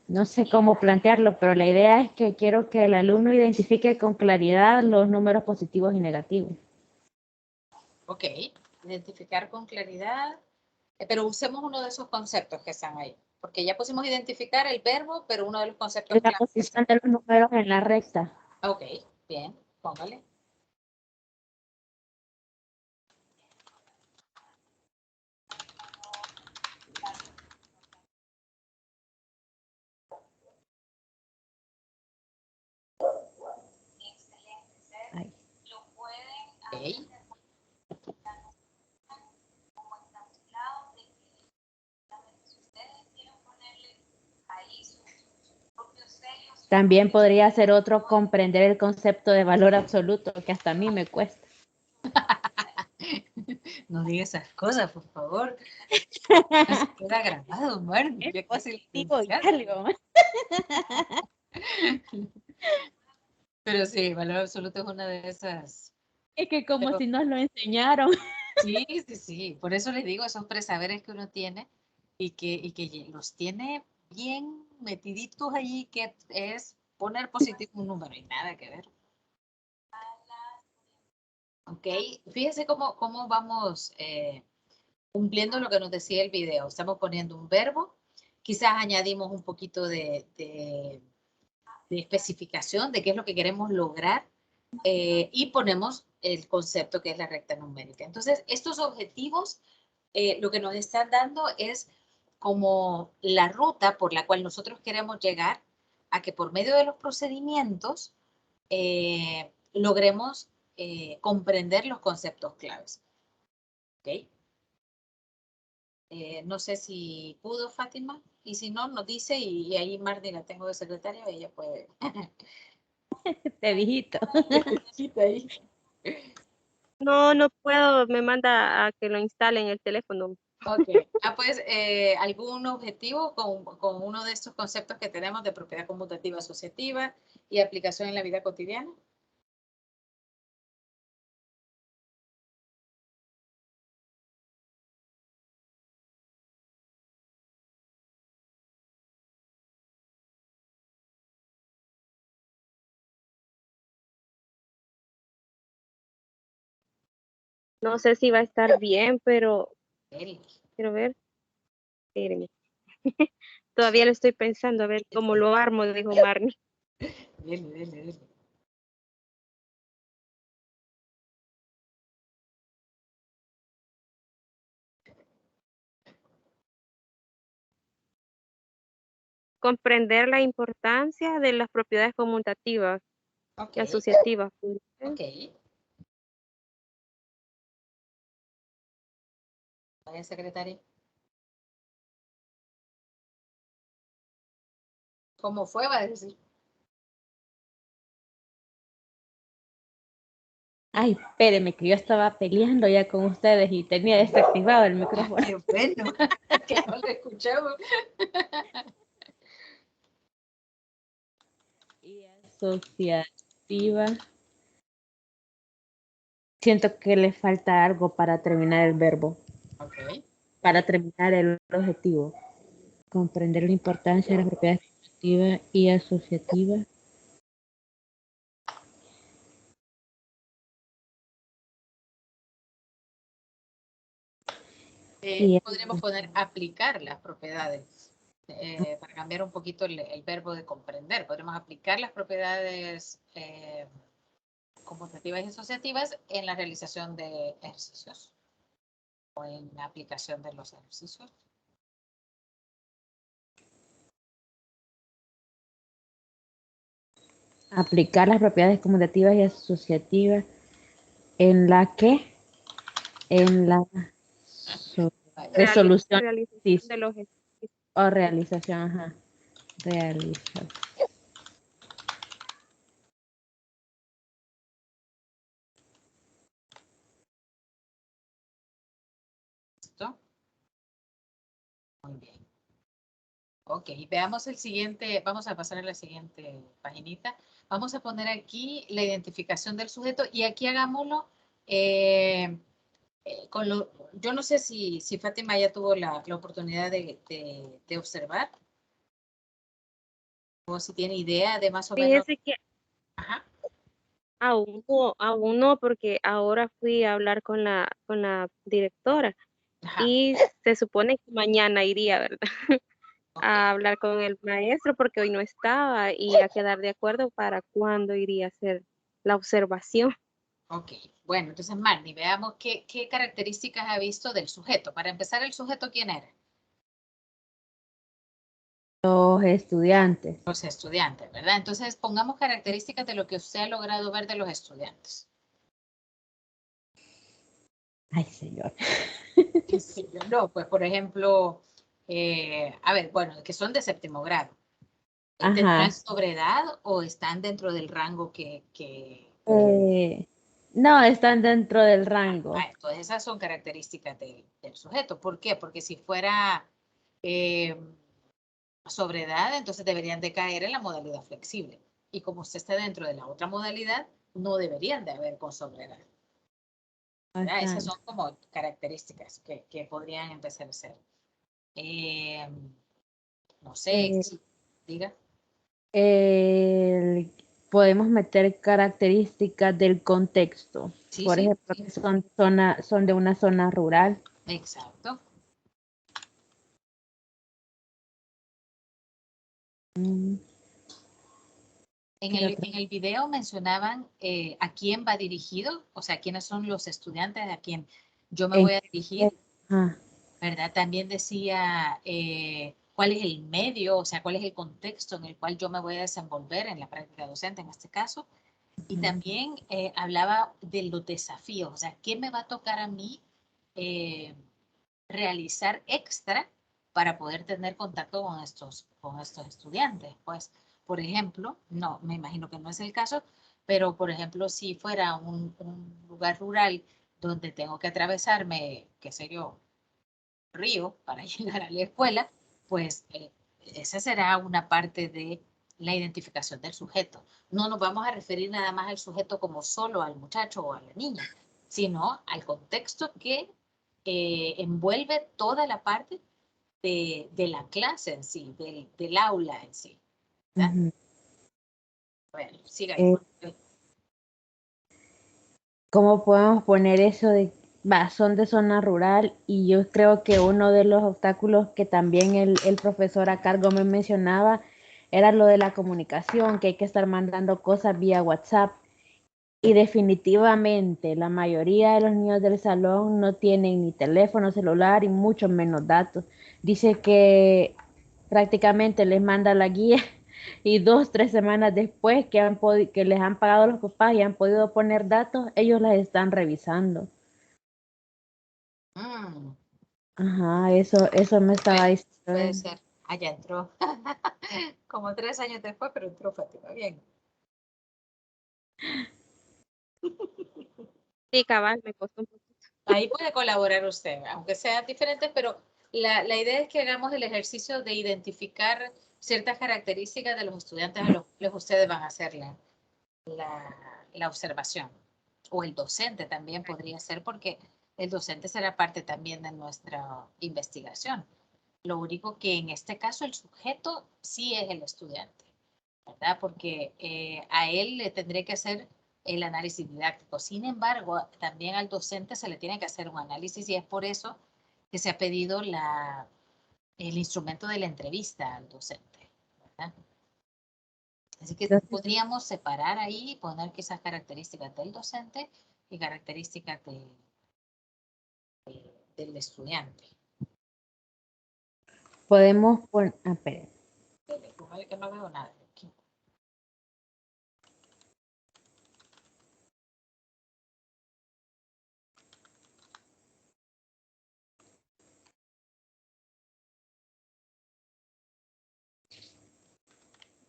No sé cómo plantearlo, pero la idea es que quiero que el alumno identifique con claridad los números positivos y negativos. Ok, identificar con claridad, pero usemos uno de esos conceptos que están ahí, porque ya pusimos identificar el verbo, pero uno de los conceptos La posición de los números en la recta. Ok, bien, póngale. Ahí. Ok. También podría ser otro comprender el concepto de valor absoluto, que hasta a mí me cuesta. No diga esas cosas, por favor. No se queda grabado, Marnie. Es Qué positivo y clase. algo. Pero sí, valor absoluto es una de esas. Es que como si nos lo enseñaron. Sí. Por eso les digo, esos presaberes que uno tiene y que los tiene bien metiditos allí, que es poner positivo un número y nada que ver. Ok, fíjense cómo vamos cumpliendo lo que nos decía el video. Estamos poniendo un verbo, quizás añadimos un poquito de especificación de qué es lo que queremos lograr y ponemos el concepto que es la recta numérica. Entonces, estos objetivos lo que nos están dando es como la ruta por la cual nosotros queremos llegar a que por medio de los procedimientos logremos comprender los conceptos claves. ¿Ok? No sé si pudo Fátima, y si no, nos dice, y ahí Marty la tengo de secretaria, ella puede. Te viejito. No puedo, me manda a que lo instale en el teléfono. Ok. Pues algún objetivo con uno de estos conceptos que tenemos de propiedad conmutativa asociativa y aplicación en la vida cotidiana. No sé si va a estar bien, pero Dele, quiero ver. Espérenme. Todavía lo estoy pensando, a ver cómo lo armo, dijo Marnie. dele. Comprender la importancia de las propiedades conmutativas Ok, y asociativas. ok. Vaya, secretaria. ¿Cómo fue? Va a decir. Ay, espéreme, que yo estaba peleando ya con ustedes y tenía desactivado el micrófono. Qué bueno, que no lo escuchamos. Y asociativa. Siento que le falta algo para terminar el verbo, Ok. para terminar el objetivo. Comprender la importancia de las propiedades conmutativas y asociativas. Y Podríamos poner aplicar las propiedades. Para cambiar un poquito el verbo de comprender, podremos aplicar las propiedades conmutativas y asociativas en la realización de ejercicios o en la aplicación de los ejercicios. aplicar las propiedades conmutativas y asociativas en la que, en la resolución Realización de los ejercicios. o realización, ajá, realización. ¿Listo? Muy bien. Ok, veamos el siguiente, vamos a pasar a la siguiente paginita. Vamos a poner aquí la identificación del sujeto y aquí hagámoslo yo no sé si Fátima ya tuvo la oportunidad de observar o si tiene idea de más o menos. Fíjese que Ajá, aún no, porque ahora fui a hablar con la directora ajá, y se supone que mañana iría, ¿verdad? ok, A hablar con el maestro porque hoy no estaba y a quedar de acuerdo para cuándo iría a hacer la observación. ok. Bueno, entonces Marni, veamos qué características ha visto del sujeto. Para empezar, ¿el sujeto quién era? Los estudiantes. Los estudiantes, ¿verdad? Entonces pongamos características de lo que usted ha logrado ver de los estudiantes. Ay, señor. ¿Qué sé yo? No, pues por ejemplo, a ver, bueno, que son de séptimo grado. ¿Tendrán Ajá. sobredad o están dentro del rango No, están dentro del rango. entonces esas son características del sujeto. ¿Por qué? Porque si fuera eh, sobredad, entonces deberían de caer en la modalidad flexible. Y como usted está dentro de la otra modalidad, no deberían de haber con sobredad. ¿Verdad? Esas Están. son como características que podrían empezar a ser. Eh, no sé, Eh, si diga. el- podemos meter características del contexto. Sí, Por sí, ejemplo, sí. que son de una zona rural. Exacto. Mm, ¿qué otra? En el video mencionaban a quién va dirigido, o sea, quiénes son los estudiantes a quien yo me En- voy a dirigir, ajá, ¿verdad? También decía cuál es el medio, o sea, cuál es el contexto en el cual yo me voy a desenvolver en la práctica docente en este caso. Y también hablaba de los desafíos, o sea, ¿qué me va a tocar a mí realizar extra para poder tener contacto con estos estudiantes? Pues, por ejemplo, no, me imagino que no es el caso, pero por ejemplo, si fuera un lugar rural donde tengo que atravesarme, qué sé yo, río para llegar a la escuela, pues esa será una parte de la identificación del sujeto. No nos vamos a referir nada más al sujeto como solo al muchacho o a la niña, sino al contexto que envuelve toda la parte de la clase en sí, del aula en sí. ¿Verdad? ujú. Bueno, siga ahí. Eh, ¿Cómo podemos poner eso de son de zona rural y yo creo que uno de los obstáculos que también el profesor a cargo me mencionaba era lo de la comunicación, que hay que estar mandando cosas vía WhatsApp. Y definitivamente la mayoría de los niños del salón no tienen ni teléfono celular y mucho menos datos. Dice que prácticamente les manda la guía y 2, 3 semanas después que les han pagado los papás y han podido poner datos, ellos las están revisando. Mm, Ajá, eso me estaba puede, diciendo puede él. ser. Allá entró. Como 3 años después, pero entró Fátima. Bien. Sí, cabal, me costó un poquito. Ahí puede colaborar usted, aunque sean diferentes, pero la idea es que hagamos el ejercicio de identificar ciertas características de los estudiantes a los cuales ustedes van a hacer la observación. O el docente también podría ser, porque el docente será parte también de nuestra investigación. Lo único que en este caso el sujeto sí es el estudiante, ¿verdad? Porque a él le tendré que hacer el análisis didáctico. Sin embargo, también al docente se le tiene que hacer un análisis y es por eso que se ha pedido el instrumento de la entrevista al docente, ¿verdad? Así que Entonces, podríamos separar ahí y poner quizás características del docente y características del estudiante. podemos poner, espere. Que no veo nada aquí.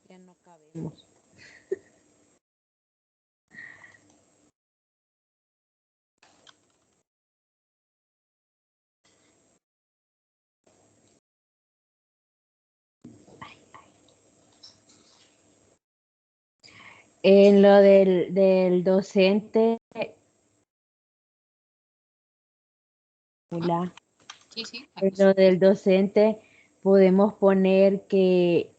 Ya no cabemos. En lo del docente, hola, Sí, sí, en aquí lo sí. del docente podemos poner que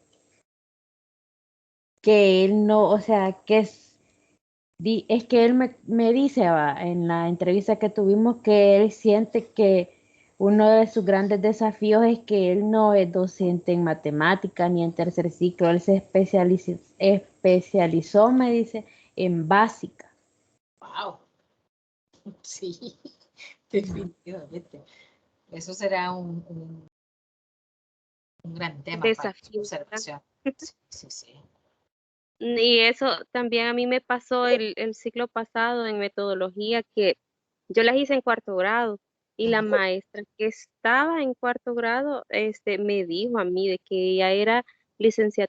él no, o sea, es que él me dice en la entrevista que tuvimos que él siente que uno de sus grandes desafíos es que él no es docente en matemática ni en tercer ciclo, él se especializó, me dice, en básica. Wow. Sí, definitivamente. Eso será un gran tema para su Desafío, ¿verdad? observación. Sí, sí, sí. Y eso también a mí me pasó el ciclo pasado en metodología, que yo las hice en cuarto grado y la Ujú. maestra que estaba en cuarto grado me dijo a mí de que ella era licenciada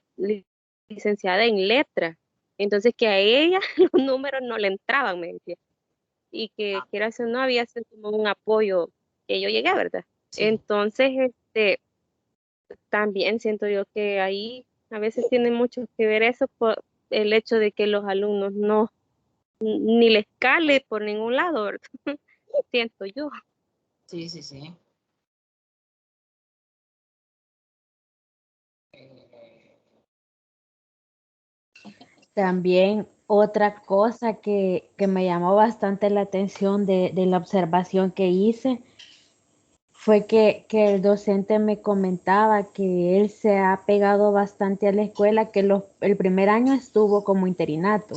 en letra, entonces que a ella los números no le entraban, me decía, y que Ah, quiera o no había sido como un apoyo que yo llegué, ¿verdad? sí, Entonces, también siento yo que ahí a veces tiene mucho que ver eso por el hecho de que los alumnos no ni les cale por ningún lado, ¿verdad? Siento yo. sí, sí, sí. Eh, También otra cosa que me llamó bastante la atención de la observación que hice fue que el docente me comentaba que él se ha pegado bastante a la escuela, que el primer año estuvo como interinato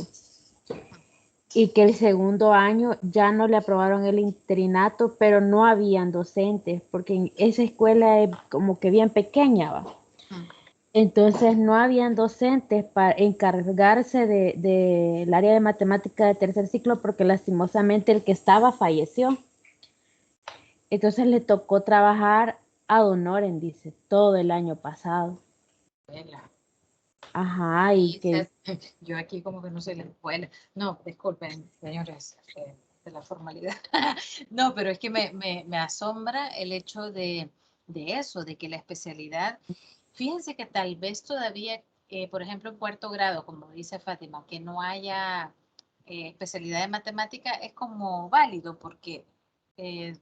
y que el segundo año ya no le aprobaron el interinato, pero no habían docentes, porque en esa escuela es como que bien pequeña, ¿va? mm, Entonces no habían docentes para encargarse del área de matemática de tercer ciclo porque lastimosamente el que estaba falleció. Entonces le tocó trabajar ad honorem, dice, todo el año pasado. escuela. Ajá, y Y que yo aquí como que no sé la escuela. No, disculpen, señores, de la formalidad. No, pero es que me asombra el hecho de eso, de que la especialidad, fíjense que tal vez todavía, por ejemplo, en cuarto grado, como dice Fátima, que no haya especialidad de matemática es como válido porque eh,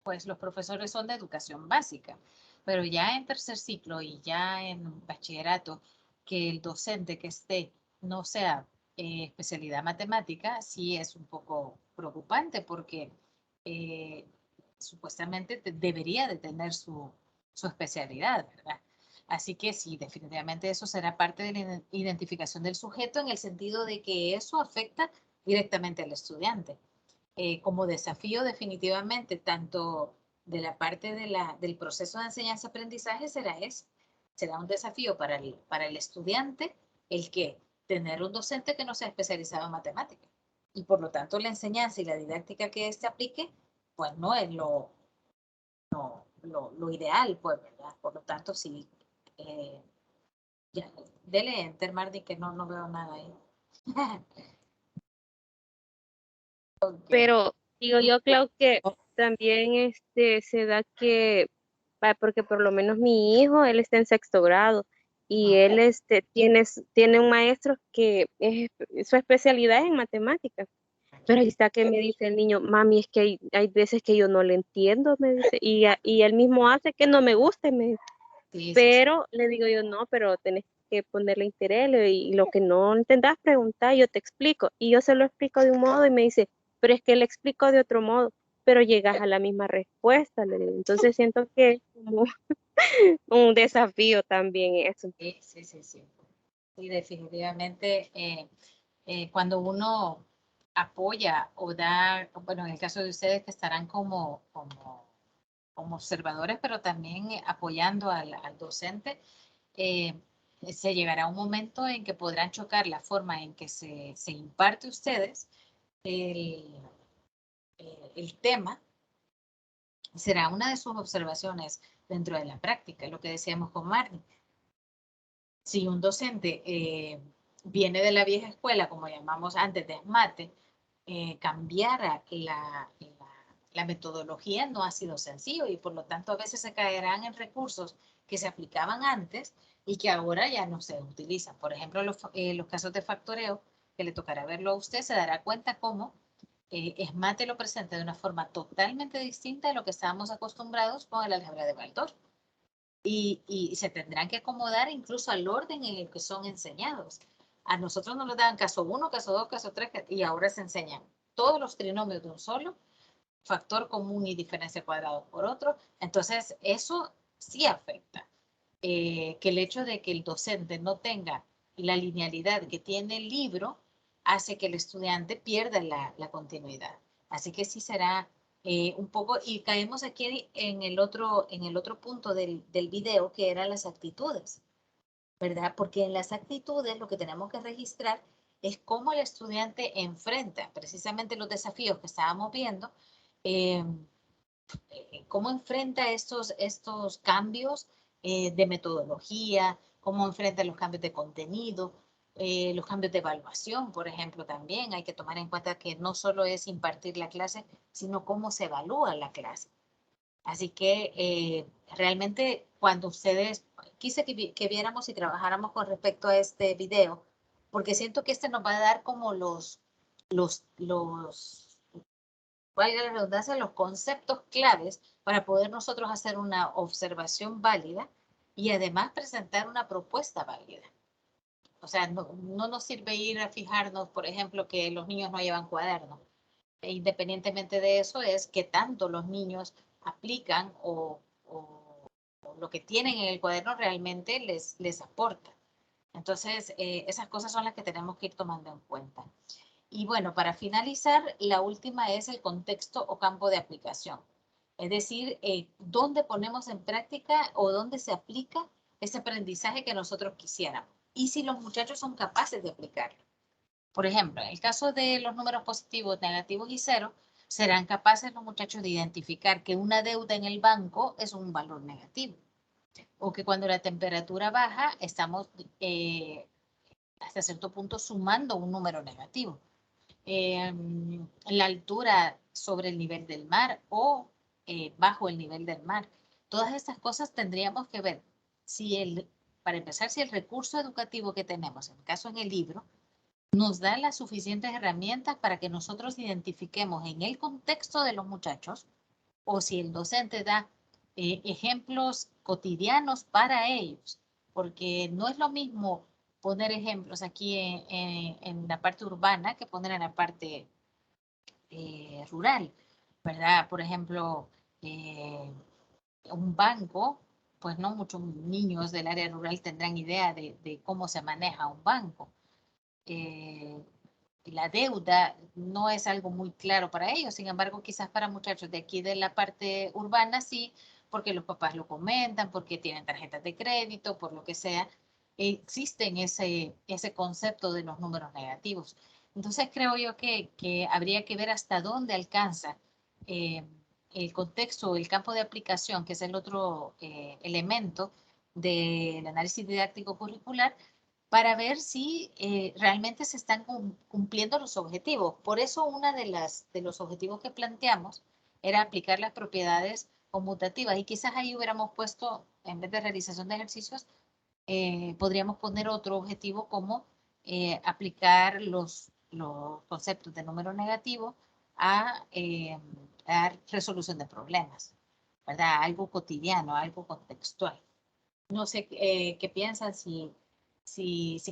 pues los profesores son de educación básica, pero ya en tercer ciclo y ya en bachillerato, que el docente que esté no sea especialidad matemática, sí es un poco preocupante porque supuestamente debería de tener su especialidad, ¿verdad? Así que sí, definitivamente eso será parte de la identificación del sujeto en el sentido de que eso afecta directamente al estudiante. Como desafío definitivamente, tanto de la parte del proceso de enseñanza-aprendizaje será un desafío para el estudiante el que tener un docente que no sea especializado en matemáticas. Y por lo tanto la enseñanza y la didáctica que éste aplique, pues no es lo ideal, pues, ¿verdad? Por lo tanto, sí. Ya, dele enter, Mardi, que no veo nada ahí. Okay. Pero digo yo, Clau, que también se da que, porque por lo menos mi hijo, él está en 6º grado y él tiene un maestro que su especialidad es en matemáticas. Pero ahí está que me dice el niño, mami, es que hay veces que yo no le entiendo, me dice, y él mismo hace que no me guste, me dice. Sí, Pero le digo yo, no, pero tenés que ponerle interés y lo que no entendas, preguntar, yo te explico. Y yo se lo explico de un modo y me dice, pero es que le explico de otro modo, pero llegas a la misma respuesta. Le digo. Entonces siento que es como un desafío también eso. Sí. Sí, definitivamente, cuando uno apoya o da, bueno, en el caso de ustedes que estarán como observadores, pero también apoyando al docente, se llegará un momento en que podrán chocar la forma en que se imparte a ustedes el tema. Será una de sus observaciones dentro de la práctica, lo que decíamos con Marnie. Si un docente viene de la vieja escuela, como llamamos antes de SMATE, cambiar la metodología no ha sido sencillo y por lo tanto a veces se caerán en recursos que se aplicaban antes y que ahora ya no se utilizan. Por ejemplo, los casos de factoreo, que le tocará verlo a usted, se dará cuenta cómo SMATE lo presenta de una forma totalmente distinta de lo que estábamos acostumbrados con el álgebra de Baldor. Y se tendrán que acomodar incluso al orden en el que son enseñados. A nosotros nos lo dan caso 1, caso 2, caso 3, y ahora se enseñan todos los trinomios de un solo, factor común y diferencia cuadrada por otro. Entonces, eso sí afecta. Que el hecho de que el docente no tenga la linealidad que tiene el libro hace que el estudiante pierda la continuidad. Así que sí será un poco, y caemos aquí en el otro punto del video, que eran las actitudes, ¿verdad? Porque en las actitudes lo que tenemos que registrar es cómo el estudiante enfrenta precisamente los desafíos que estábamos viendo, cómo enfrenta estos cambios de metodología, cómo enfrenta los cambios de contenido, los cambios de evaluación, por ejemplo, también hay que tomar en cuenta que no solo es impartir la clase, sino cómo se evalúa la clase. Así que realmente cuando ustedes, quise que viéramos y trabajáramos con respecto a este video, porque siento que este nos va a dar como valga la redundancia, los conceptos claves para poder nosotros hacer una observación válida y además presentar una propuesta válida. O sea, no nos sirve ir a fijarnos, por ejemplo, que los niños no llevan cuaderno. E independientemente de eso, es que tanto los niños aplican o lo que tienen en el cuaderno realmente les aporta. Entonces, esas cosas son las que tenemos que ir tomando en cuenta. Y bueno, para finalizar, la última es el contexto o campo de aplicación. Es decir, dónde ponemos en práctica o dónde se aplica ese aprendizaje que nosotros quisiéramos. Y si los muchachos son capaces de aplicarlo. Por ejemplo, en el caso de los números positivos, negativos y cero, serán capaces los muchachos de identificar que una deuda en el banco es un valor negativo. O que cuando la temperatura baja, estamos hasta cierto punto sumando un número negativo. La altura sobre el nivel del mar o bajo el nivel del mar. Todas estas cosas tendríamos que ver para empezar, si el recurso educativo que tenemos, en el caso en el libro, nos da las suficientes herramientas para que nosotros identifiquemos en el contexto de los muchachos o si el docente da ejemplos cotidianos para ellos, porque no es lo mismo poner ejemplos aquí en la parte urbana que poner en la parte rural. ¿verdad? Por ejemplo, un banco, pues no muchos niños del área rural tendrán idea de cómo se maneja un banco. La deuda no es algo muy claro para ellos, sin embargo, quizás para muchachos de aquí de la parte urbana sí, porque los papás lo comentan, porque tienen tarjetas de crédito, por lo que sea, existen ese concepto de los números negativos. Entonces creo yo que habría que ver hasta dónde alcanza el contexto, el campo de aplicación, que es el otro elemento del análisis didáctico curricular, para ver si realmente se están cumpliendo los objetivos. Por eso uno de los objetivos que planteamos era aplicar las propiedades conmutativas y quizás ahí hubiéramos puesto, en vez de realización de ejercicios, podríamos poner otro objetivo como aplicar los conceptos de número negativo a resolución de problemas, ¿verdad? Algo cotidiano, algo contextual. No sé qué piensan, si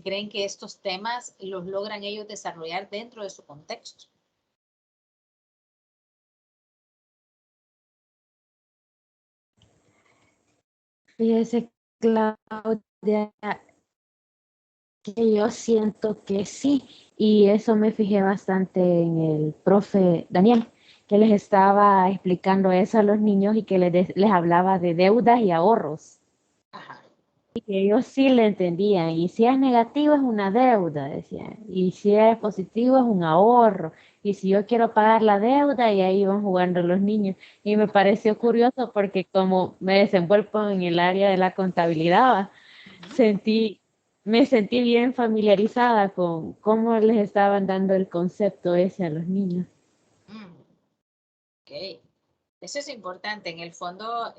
creen que estos temas los logran ellos desarrollar dentro de su contexto. Fíjese, Claudia, que yo siento que sí, y eso me fijé bastante en el profe Daniel, que les estaba explicando eso a los niños y que les hablaba de deudas y ahorros. Ajá. Y que ellos sí le entendían, y si es negativo es una deuda, decían, y si es positivo es un ahorro, y si yo quiero pagar la deuda, y ahí iban jugando los niños. Y me pareció curioso porque como me desenvuelvo en el área de la contabilidad, sentí, me sentí bien familiarizada con cómo les estaban dando el concepto ese a los niños. Ok. Eso es importante. En el fondo,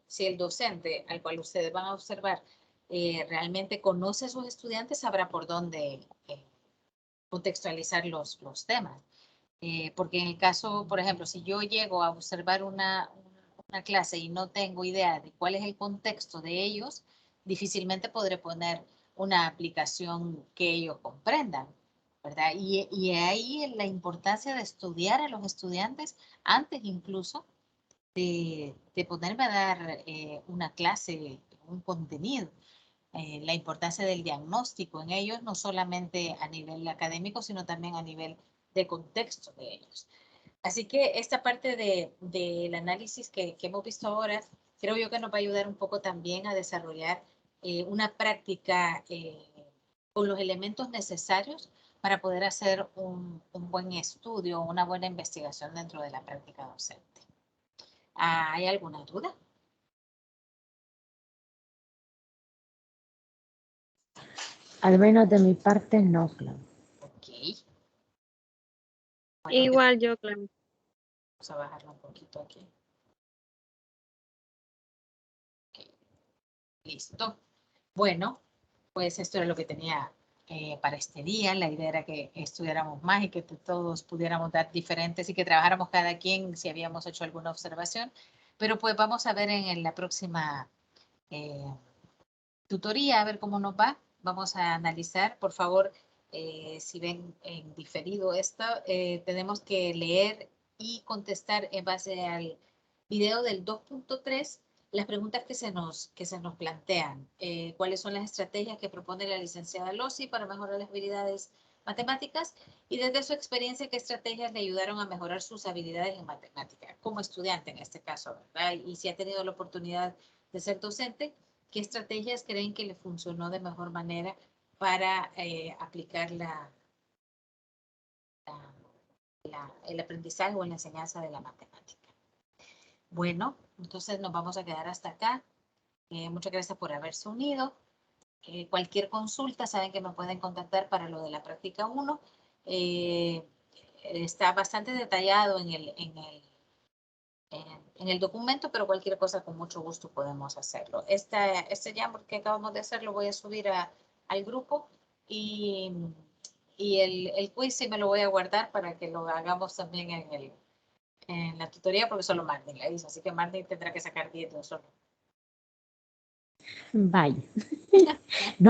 si el docente al cual ustedes van a observar realmente conoce a sus estudiantes, sabrá por dónde contextualizar los temas. Porque en el caso, por ejemplo, si yo llego a observar una clase y no tengo idea de cuál es el contexto de ellos, difícilmente podré poner una aplicación que ellos comprendan, ¿verdad? Y ahí la importancia de estudiar a los estudiantes antes incluso de ponerme a dar una clase, un contenido. La importancia del diagnóstico en ellos, no solamente a nivel académico, sino también a nivel de contexto de ellos. Así que esta parte del análisis que hemos visto ahora, creo yo que nos va a ayudar un poco también a desarrollar una práctica con los elementos necesarios para poder hacer un buen estudio, una buena investigación dentro de la práctica docente. ¿Hay alguna duda? Al menos de mi parte, no, Claudia. Ok. Bueno, Igual yo, claro. vamos a bajarlo un poquito aquí. Ok. Listo. Bueno, pues esto era lo que tenía para este día. La idea era que estudiáramos más y que todos pudiéramos dar diferentes y que trabajáramos cada quien si habíamos hecho alguna observación. Pero pues vamos a ver en la próxima eh, tutoría, a ver cómo nos va. Vamos a analizar, por favor, si ven en diferido esto, tenemos que leer y contestar en base al video del 2.3 las preguntas que se nos plantean. ¿Cuáles son las estrategias que propone la licenciada Losi para mejorar las habilidades matemáticas? Y desde su experiencia, ¿qué estrategias le ayudaron a mejorar sus habilidades en matemática? Como estudiante en este caso, ¿verdad? Y si ha tenido la oportunidad de ser docente, ¿qué estrategias creen que le funcionó de mejor manera para aplicar el aprendizaje o la enseñanza de la matemática? Bueno, entonces nos vamos a quedar hasta acá. Muchas gracias por haberse unido. Cualquier consulta, saben que me pueden contactar para lo de la práctica 1. Está bastante detallado en el documento, pero cualquier cosa con mucho gusto podemos hacerlo. Este Jamboard que acabamos de hacer lo voy a subir al grupo y, el quiz sí me lo voy a guardar para que lo hagamos también en la tutoría porque solo Martín la hizo, así que Martín tendrá que sacar 10 de solo. Vaya.